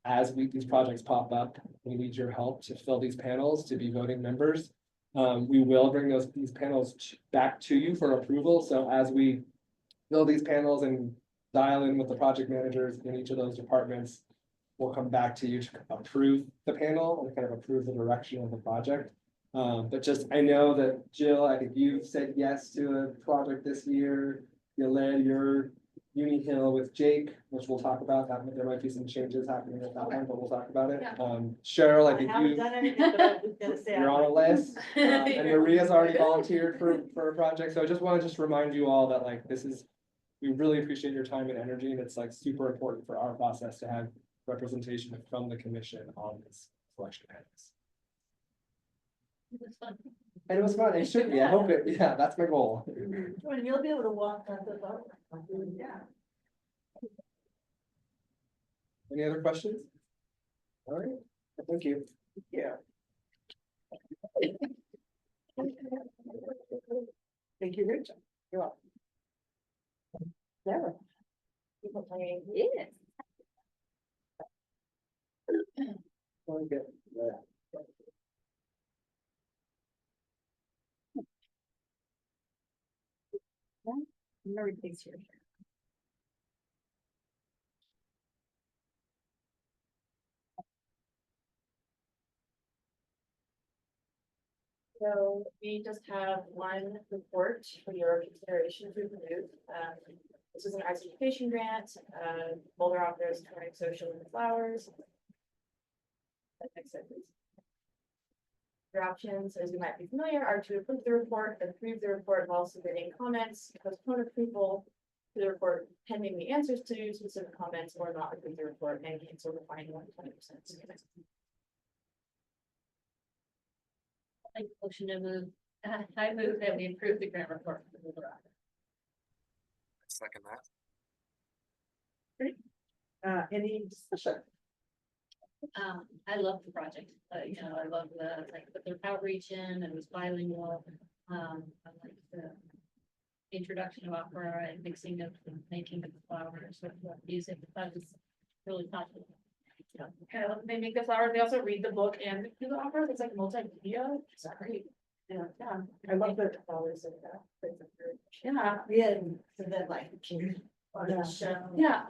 as these projects pop up, we need your help to fill these panels, to be voting members. We will bring these panels back to you for approval. So as we fill these panels and dial in with the project managers in each of those departments, we'll come back to you to approve the panel and kind of approve the direction of the project. But I know that Jill, I think you've said yes to a project this year. You led your Uni Hill with Jake, which we'll talk about. There might be some changes happening at that one, but we'll talk about it. Yeah. Cheryl, I I think haven't done anything, but I was gonna say. you're on a list. And Maria's already volunteered for a project. So I just want to remind you all that we really appreciate your time and energy, and it's super important for our process to have representation from the commission on this selection panels. It was fun. And it was fun. It should be. I hope it. Yeah, that's my goal. Jordan, you'll be able to walk on the boat. Yeah. Any other questions? All right. Thank you. Yeah. Thank you, Rachel. You're welcome. Sarah. Yes. Very good. Yeah. I'm gonna replace your. So we just have one report for your consideration to review. This is an arts education grant. Boulder offers current social and flowers. Next slide, please. Your options, as you might be familiar, are to approve the report, approve the report while submitting comments, postpone approval to the report pending the answers to specific comments, or not approve the report and cancel the fine 120%. Like motion to move, I move that we approve the grant report. For the Boulder Rock. Second that. Any discussion? I love the project, I love put their outreach in, it was bilingual. I like the introduction of opera and mixing of the making of the flowers with the music, that was really popular. Yeah, they make the flowers, they also read the book and do the opera, it's like multimedia, it's great. Yeah, I love that. yeah, Yeah, so that on the show. yeah.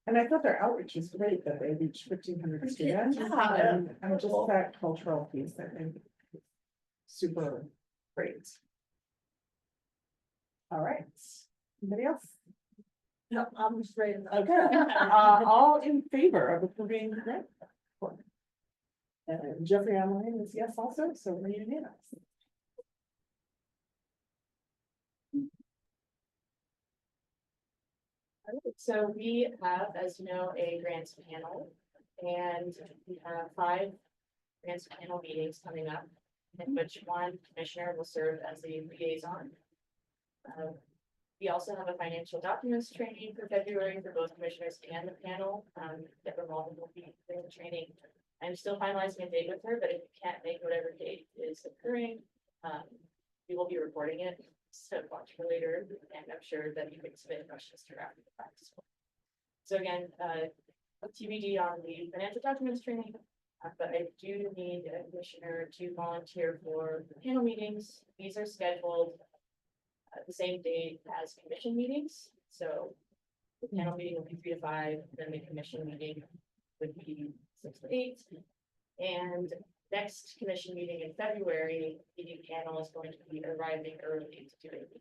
And I thought their outreach was great, that they reached 1,500 students. Yeah. And just that cultural piece, I think. Super great. All right, anybody else? No, I'm just ready. Okay, all in favor of approving the grant? And Jeffrey online is yes also, so we're unanimous. So we have, as you know, a grants panel, and we have 5 grants panel meetings coming up, in which one commissioner will serve as the liaison. We also have a financial documents training for February for both commissioners and the panel. Deborah Malden will be doing the training. I'm still finalizing a date with her, but if you can't make whatever date is occurring, we will be recording it. So watch for later, and I'm sure that you can submit questions throughout the practice. So again, TBD on the financial documents training, but I do need a commissioner to volunteer for the panel meetings. These are scheduled the same date as commission meetings, so the panel meeting will be 3 to 5, then the commission meeting would be 6 to 8. And next commission meeting in February, the new panel is going to be arriving early to do it.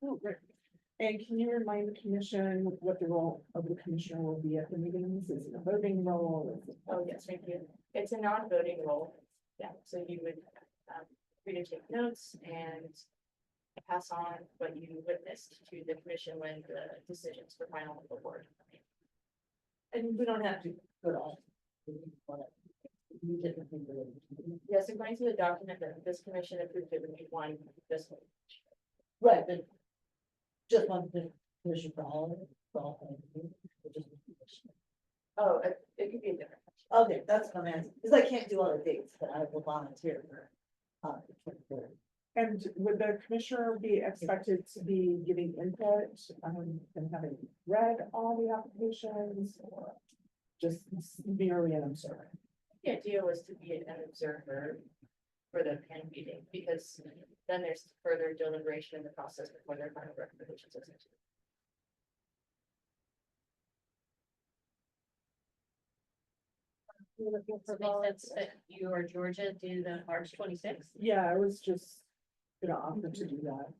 Oh, great. And can you remind the commission what the role of the commissioner will be at the meetings? Is it a voting role? Is it- Oh, yes, thank you. It's a non-voting role. Yeah, so you would free to take notes and pass on what you witnessed to the commission when the decisions were final board. And we don't have to put all. Yes, according to the document that this commission approved, it would be one this one. Right, but just one commission for all of it, for all of it, or just one commission? Oh, it could be a different. Okay, that's what I'm asking, because I can't do all the dates, but I will volunteer for. The 23rd. And would the commissioner be expected to be giving input, and having read all the applications, or just merely an observer? The idea was to be an observer for the panel meeting, because then there's further deliberation in the process before their final recommendations are sent. Looking for volunteers. volunteers. That you or Georgia do the March 26th. Yeah, I was just gonna offer to do that.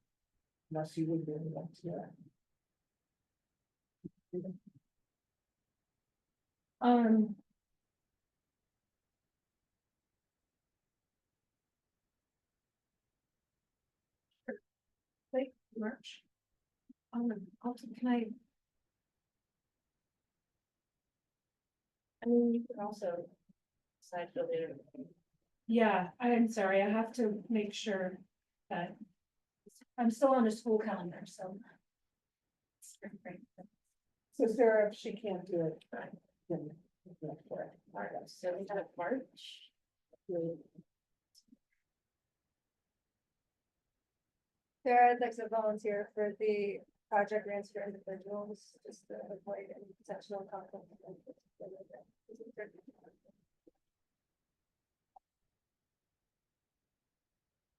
Unless you would really like to do it. Late March. Also, can I, I mean, you can also decide for later. yeah, I'm sorry, I have to make sure that I'm still on a school calendar, so. So Sarah, if she can't do it, then. All right, so we have March. Sarah, I'd like to volunteer for the project grants for individuals, just to avoid any potential conflict. of interest.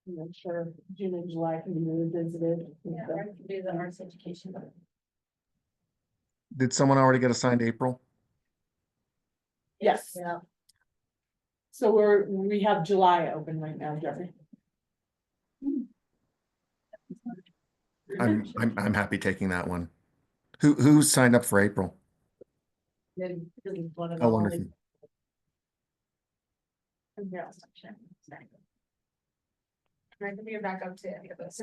I'm sure June and July can be revisited. Yeah, or you can do the arts education. Did someone already get assigned April? Yes, Yeah, so we have July open right now, Jeffrey. I'm happy taking that one. Who signed up for April? then this is one of the Oh, only. wonderful. Right, let me back up to any of those.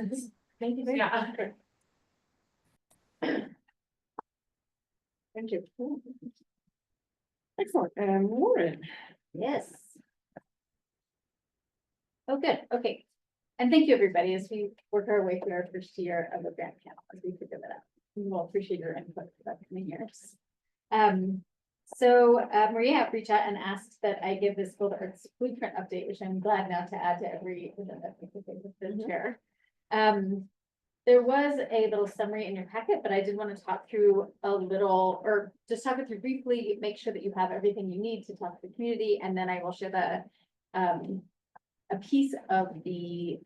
Thank you. Yeah. Thank you. Excellent, and Lauren. Yes. Oh, good, okay. And thank you, everybody, as we work our way through our first year of the grant panel, as we figure that out. We will appreciate your input for the coming years. So Maria reached out and asked that I give this Boulder Arts Blueprint update, which I'm glad now to add to every agenda because the chair. There was a little summary in your packet, but I did want to talk through a little, or just talk it through briefly, make sure that you have everything you need to talk to the community, and then I will share the a piece of the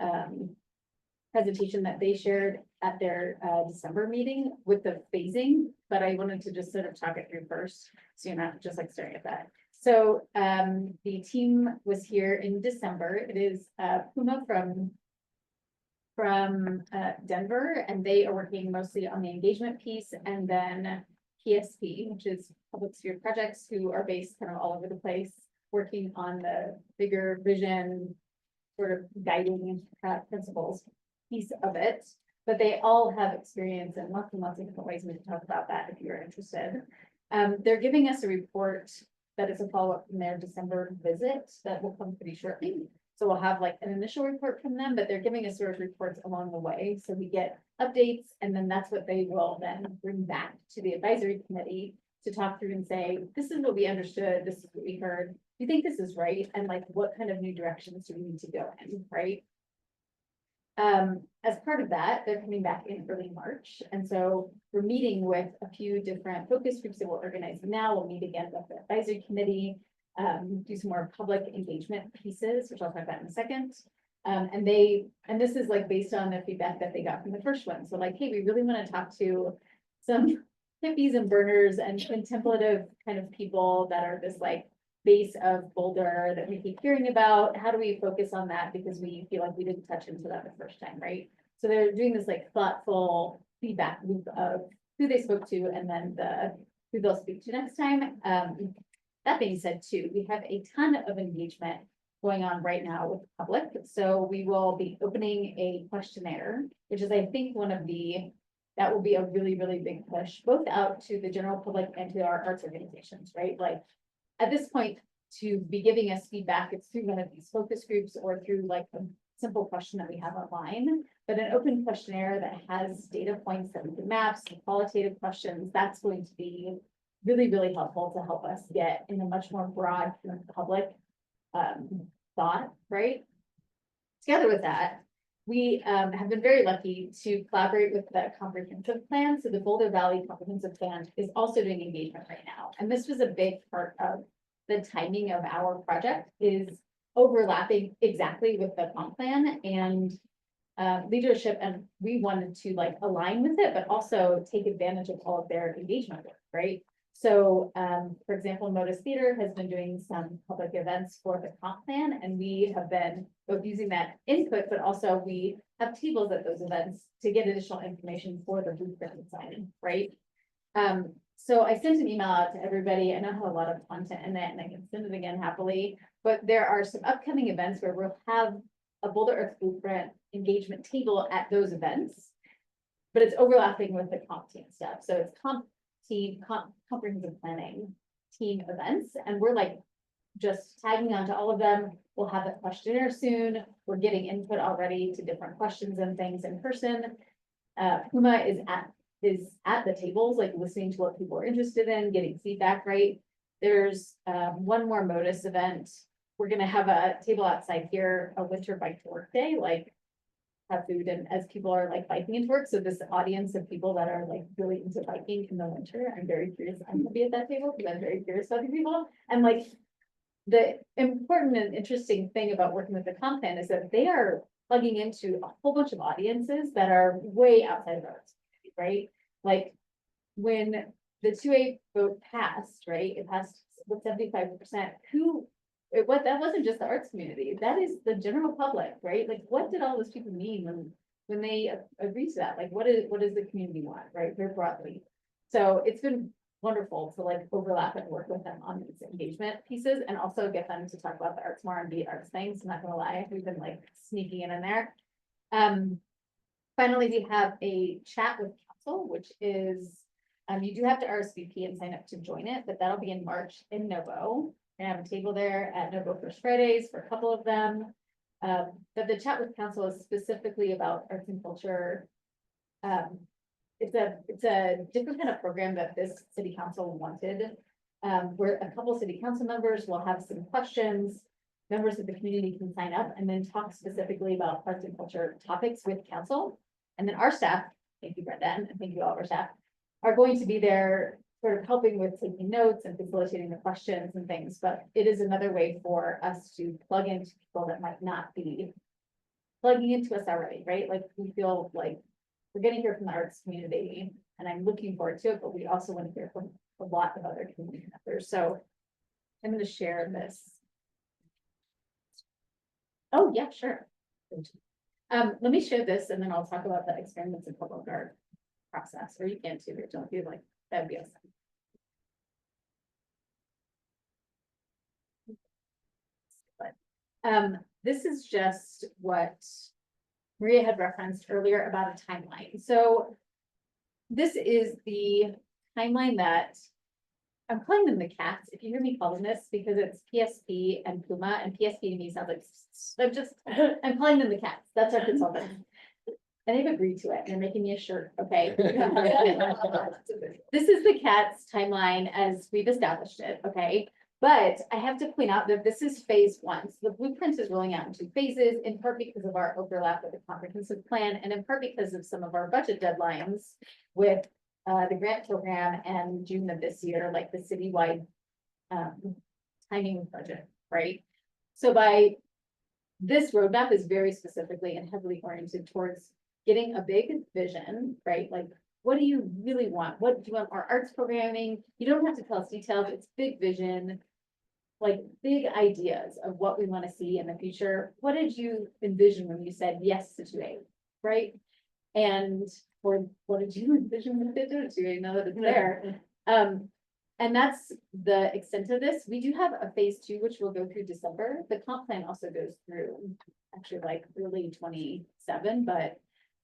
presentation that they shared at their December meeting with the phasing, but I wanted to just sort of talk it through first, so you're not just like staring at that. So the team was here in December. It is Puma from Denver, and they are working mostly on the engagement piece, and then PSP, which is Public Sphere Projects, who are based kind of all over the place, working on the bigger vision, sort of guiding principles piece of it. but they all have experience in lots and lots of different ways. We can talk about that if you're interested. They're giving us a report that is a follow-up from their December visit that will come pretty shortly. So we'll have like an initial report from them, but they're giving us sort of reports along the way. So we get updates, and then that's what they will then bring back to the advisory committee to talk through and say, this is what we understood, this is what we heard. Do you think this is right? And like, what kind of new directions do we need to go in, right? As part of that, they're coming back in early March. And so we're meeting with a few different focus groups that we're organizing now. We'll meet again with the advisory committee, do some more public engagement pieces, which I'll talk about in a second. And this is like based on the feedback that they got from the first one. So like, hey, we really want to talk to some hippies and burners and contemplative kind of people that are this like base of Boulder that we keep hearing about. How do we focus on that? Because we feel like we didn't touch into that the first time, right? So they're doing this like thoughtful feedback loop of who they spoke to and then who they'll speak to next time. That being said, too, we have a ton of engagement going on right now with the public. So we will be opening a questionnaire, which is, I think, that will be a really, really big push, both out to the general public and to our arts organizations, right? Like at this point, to be giving us feedback, it's through one of these focus groups or through like a simple question that we have online, but an open questionnaire that has data points that we can map, some qualitative questions, that's going to be really, really helpful to help us get in a much more broad kind of public thought, right? Together with that, we have been very lucky to collaborate with the comprehensive plan. So the Boulder Valley Comprehensive Plan is also doing engagement right now. And this was a big part of the timing of our project, is overlapping exactly with the comp plan and leadership. And we wanted to like align with it, but also take advantage of all of their engagement work, right? So, for example, Modus Theater has been doing some public events for the comp plan, and we have been both using that input, but also we have tables at those events to get additional information for the blueprint design, right? So I sent an email out to everybody. I know I have a lot of content in it, and I can send it again happily, but there are some upcoming events where we'll have a Boulder Earth Blueprint engagement table at those events, but it's overlapping with the comp team stuff. So it's comprehensive planning team events, and we're like just tagging onto all of them. We'll have a questionnaire soon. We're getting input already to different questions and things in person. Puma is at the tables, like listening to what people are interested in, getting feedback, right? There's one more Modus event. We're gonna have a table outside here, a winter bike to work day, like have food and as people are like biking into work. So this audience of people that are like really into biking in the winter, I'm very curious. I'm gonna be at that table because I'm very curious about these people. And like the important and interesting thing about working with the comp plan is that they are plugging into a whole bunch of audiences that are way outside of ours, right? Like when the 2A vote passed, right? It passed with 75%. That wasn't just the arts community, that is the general public, right? Like, what did all those people mean when they agreed to that? Like, what does the community want, right? Very broadly. So it's been wonderful to like overlap and work with them on these engagement pieces and also get them to talk about the arts more and be arts things. I'm not gonna lie, we've been like sneaking in there. Finally, we have a chat with council, which is, you do have to RSVP and sign up to join it, but that'll be in March in Novo. We're gonna have a table there at Novo First Fridays for a couple of them. But the chat with council is specifically about arts and culture. It's a different kind of program that this city council wanted. Where a couple city council members will have some questions. Members of the community can sign up and then talk specifically about arts and culture topics with council. And then our staff, thank you, Brenda, and thank you all of our staff, are going to be there sort of helping with taking notes and facilitating the questions and things. But it is another way for us to plug into people that might not be plugging into us already, right? Like we feel like we're getting here from the arts community and I'm looking forward to it, but we also want to hear from a lot of other community members. So I'm going to share this. Oh, yeah, sure. Let me share this and then I'll talk about the experiments in public art process, or you can too, if don't feel like that'd be awesome. But this is just what Maria had referenced earlier about a timeline. So this is the timeline that I'm calling them the cats, if you hear me call them this, because it's PSP and Puma, and PSP to me sounds like, I'm calling them the cats, that's our consultant. And they've agreed to it, and they're making me a shirt, okay? This is the cats timeline as we've established it, okay? But I have to point out that this is phase one, so the blueprint is rolling out in 2 phases, in part because of our overlap with the comprehensive plan, and in part because of some of our budget deadlines with the grant program and June of this year, like the citywide timing budget, right? So by this roadmap is very specifically and heavily oriented towards getting a big vision, right? Like, what do you really want? What do you want our arts programming? You don't have to tell us details, it's big vision, like big ideas of what we want to see in the future. What did you envision when you said yes to 2A, right? And or what did you envision when they did it to you? Know that it's there. And that's the extent of this. We do have a phase 2, which will go through December. The comp plan also goes through actually like early 27, but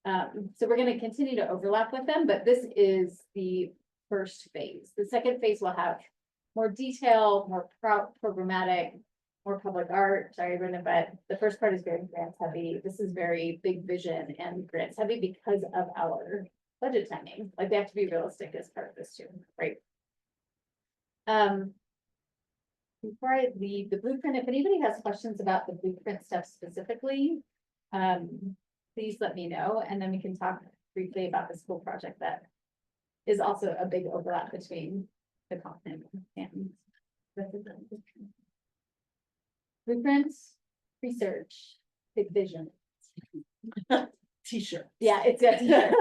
so we're going to continue to overlap with them, but this is the first phase. The second phase will have more detail, more programmatic, more public art, sorry, Brenda, but the first part is very grants heavy. This is very big vision and grants heavy because of our budget timing. Like, they have to be realistic as part of this too, right? Before I leave the blueprint, if anybody has questions about the blueprint stuff specifically, please let me know, and then we can talk briefly about the school project that is also a big overlap between the comp plan and the blueprints, research, big vision. T-shirt. Yeah, it's a t-shirt.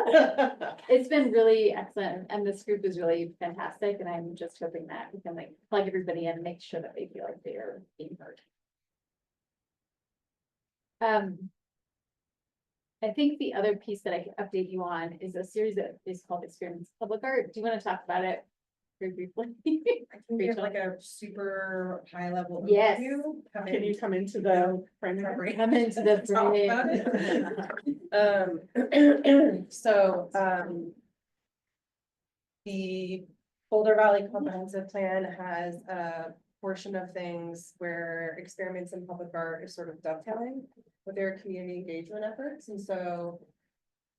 It's been really excellent, and this group is really fantastic, and I'm just hoping that we can like plug everybody in and make sure that they feel like they are being heard. I think the other piece that I can update you on is a series that is called Experiments Public Art. Do you want to talk about it very briefly? I can give like a super high level Yes. overview. Can you come into the frame? Come into the Talk about it. So, the Boulder Valley Comprehensive Plan has a portion of things where experiments in public art is sort of dovetailing with their community engagement efforts, and so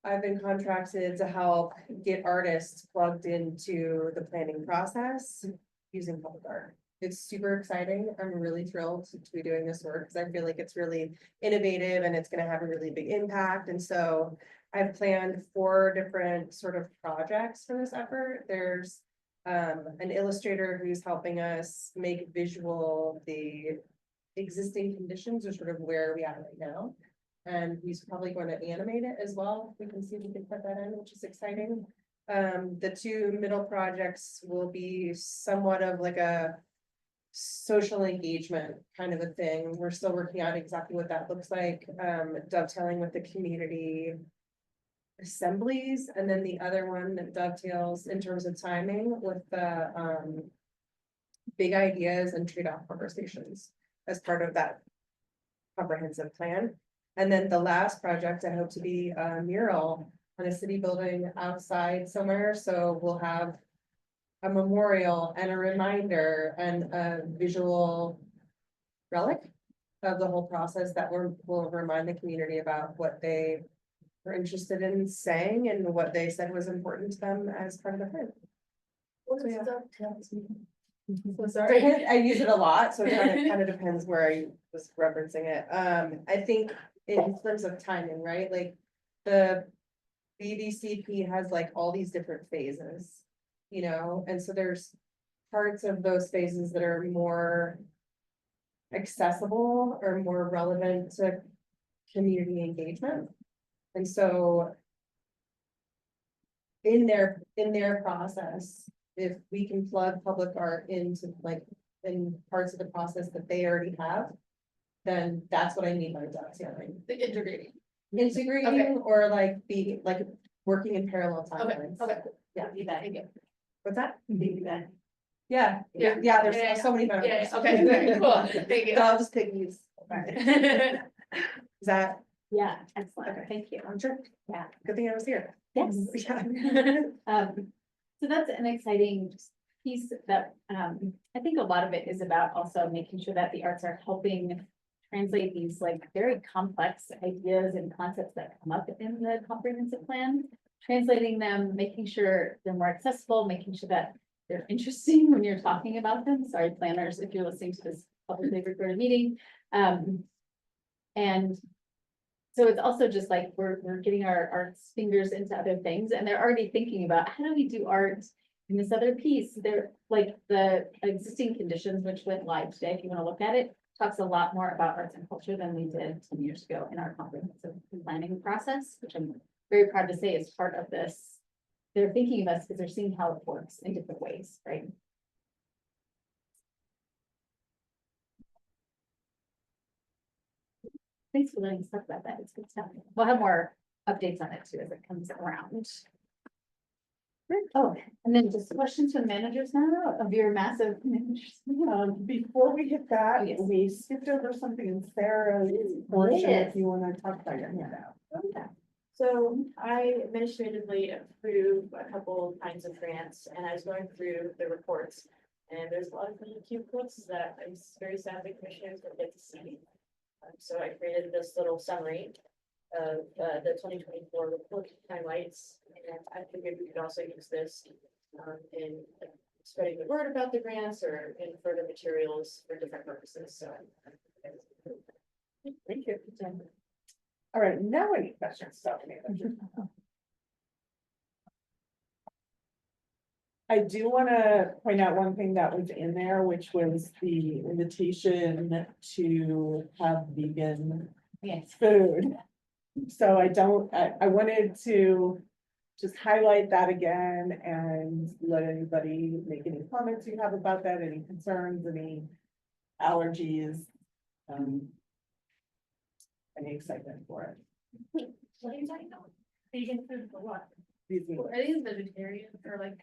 I've been contracted to help get artists plugged into the planning process using public art. It's super exciting. I'm really thrilled to be doing this work because I feel like it's really innovative and it's going to have a really big impact. And so I've planned 4 different sort of projects for this effort. There's an illustrator who's helping us make visual the existing conditions or sort of where we are right now. And he's probably going to animate it as well. We can see if we can put that in, which is exciting. The 2 middle projects will be somewhat of like a social engagement kind of a thing. We're still working out exactly what that looks like, dovetailing with the community assemblies. And then the other one that dovetails in terms of timing with the big ideas and trade-off conversations as part of that comprehensive plan. And then the last project, I hope to be a mural on a city building outside somewhere. So we'll have a memorial and a reminder and a visual relic of the whole process that will remind the community about what they were interested in saying and what they said was important to them as part of the plan. What So, is yeah. dovetails mean? So sorry, I use it a lot, so it kind of depends where I was referencing it. I think in terms of timing, right, like the BVCP has like all these different phases, you know, and so there's parts of those phases that are more accessible or more relevant to community engagement. And so in their process, if we can plug public art into like in parts of the process that they already have, then that's what I mean by dovetailing. The integrating. Integrating or like be like working in parallel Okay, timelines. okay. Yeah. Thank you. What's that? Yeah. Yeah, Yeah. yeah, there's Yeah, so many Yeah, benefits. okay, cool, thank you. So I'll just pick these. Is that Yeah, excellent, Okay. thank you. I'm sure. Yeah. Good thing I was here. Yes. Yeah. So that's an exciting piece that, I think a lot of it is about also making sure that the arts are helping translate these like very complex ideas and concepts that come up in the comprehensive plan, translating them, making sure they're more accessible, making sure that they're interesting when you're talking about them. Sorry, planners, if you're listening to this publicly recorded meeting. And so it's also just like we're getting our fingers into other things, and they're already thinking about how do we do art in this other piece. They're like the existing conditions, which went live today, if you want to look at it, talks a lot more about arts and culture than we did 10 years ago in our comprehensive planning process, which I'm very proud to say is part of this. They're thinking of us because they're seeing how it works in different ways, right? Thanks for letting us talk about that. It's good stuff. We'll have more updates on it too as it comes around. Oh, and then just questions from managers now of your massive. Before we hit that, Oh, yes. we skipped over something in Sarah's portion, if you wanna talk about your handout. So I administratively approve a couple kinds of grants, and I was going through the reports. And there's a lot of really cute quotes that I'm very sad the commissioners don't get to see. So I created this little summary of the 2024 report highlights, and I figured we could also use this in spreading the word about the grants or in further materials for different purposes, so. Thank you. All right, now any questions? So, I do want to point out one thing that was in there, which was the invitation to have vegan Yes. food. So I wanted to just highlight that again and let anybody make any comments you have about that, any concerns, any allergies. Any excitement for it. What are you talking about? Vegan food for what? Vegan. Are these vegetarian or like?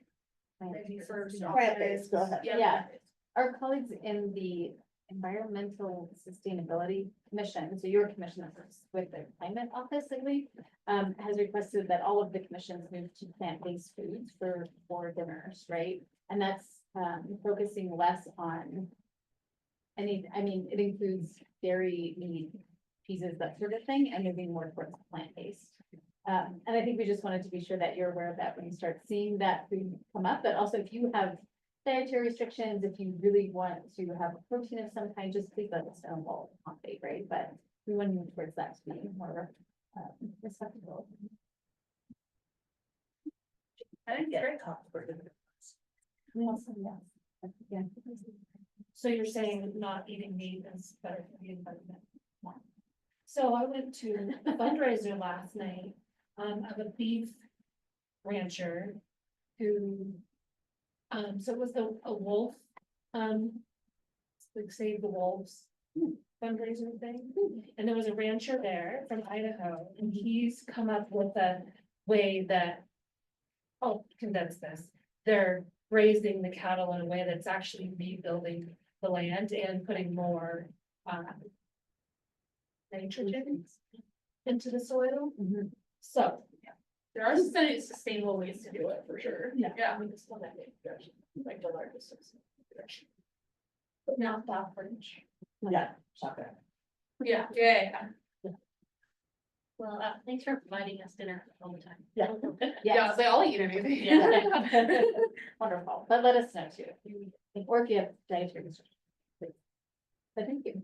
Maybe for. Plant-based, go ahead. Yeah, our colleagues in the Environmental Sustainability Commission, so your commission is with the Climate Office, I believe, has requested that all of the commissions move to plant-based foods for dinners, right? And that's focusing less on it includes dairy, meat, cheeses, that sort of thing, and moving more towards plant-based. And I think we just wanted to be sure that you're aware of that when you start seeing that food come up, but also if you have dietary restrictions, if you really want to have a protein of some kind, just please let us know, we'll accommodate, right? But we want to move towards that to be more respectable. I think it's very complicated. Yeah. So you're saying not eating meat is better for the environment? So I went to a fundraiser last night, of a beef rancher who, so it was a wolf, like Save the Wolves fundraiser thing. And there was a rancher there from Idaho, and he's come up with a way that, I'll condense this, they're raising the cattle in a way that's actually rebuilding the land and putting more nitrogen into the soil. So there are sustainable ways to do it for sure. Yeah. I mean, it's not that big, like the largest. But not that much. Yeah, shop it. Yeah. Well, thanks for providing us dinner all the time. Yeah. Yeah, they all eat anything. Yeah. Wonderful, but let us know too, or if you have dietary restrictions. Please. But thank you.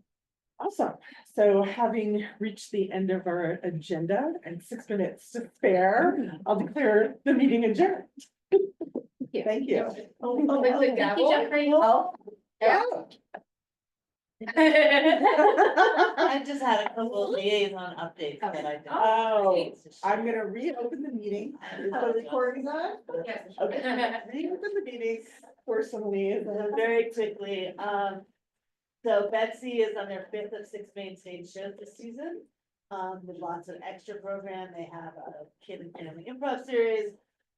Awesome. So having reached the end of our agenda and 6 minutes to spare, I'll declare the meeting adjourned. Thank you. Thank you, Jeffrey. Yeah. I just had a couple of liaison updates that I did. Oh, I'm gonna reopen the meeting. Is the recording on? Yes. Okay, reopen the meeting for some liaison. Very quickly, so Betsy is on their 5th of 6 main stage shows this season. With lots of extra program. They have a kid and family improv series.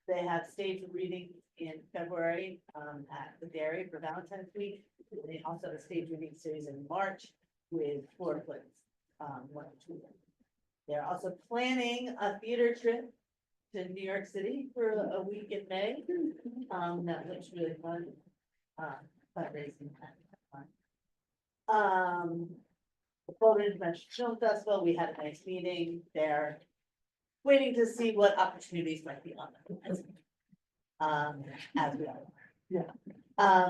They have stage reading in February, at the Dairy for Valentine's Week. They also have a stage reading series in March with 4 plays, 1 to 2. They're also planning a theater trip to New York City for a week in May. That looks really fun. Fundraising. The Boulder International Film Festival, we had a nice meeting there. Waiting to see what opportunities might be on the horizon. As we all are. Yeah.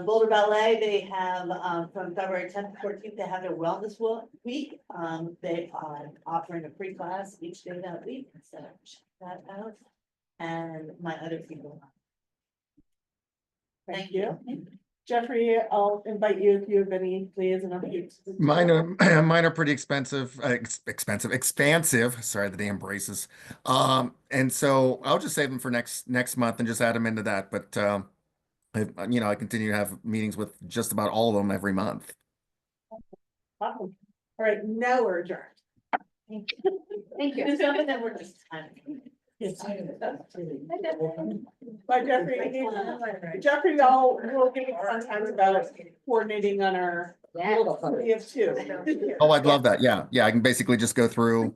Boulder Ballet, they have, from February 10th to 14th, they have their wellness week. They are offering a free class each day that week, so check that out. And my other people. Thank you. Jeffrey, I'll invite you if you have any liaison updates. Mine are, mine are pretty expensive, expansive, sorry, the damn braces. And so I'll just save them for next month and just add them into that, but, I continue to have meetings with just about all of them every month. Awesome. All right, now we're adjourned. Thank you. There's something that we're just kind of. Bye, Jeffrey. Jeffrey, we'll give you some time about coordinating on our. We have two. Oh, I'd love that. Yeah, I can basically just go through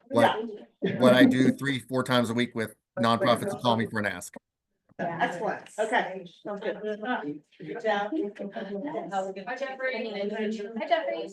what I do 3-4 times a week with nonprofits who call me for an ask. Excellent. Okay. Sounds good. Good job. Hi, Jeffrey. Hi, Jeffrey.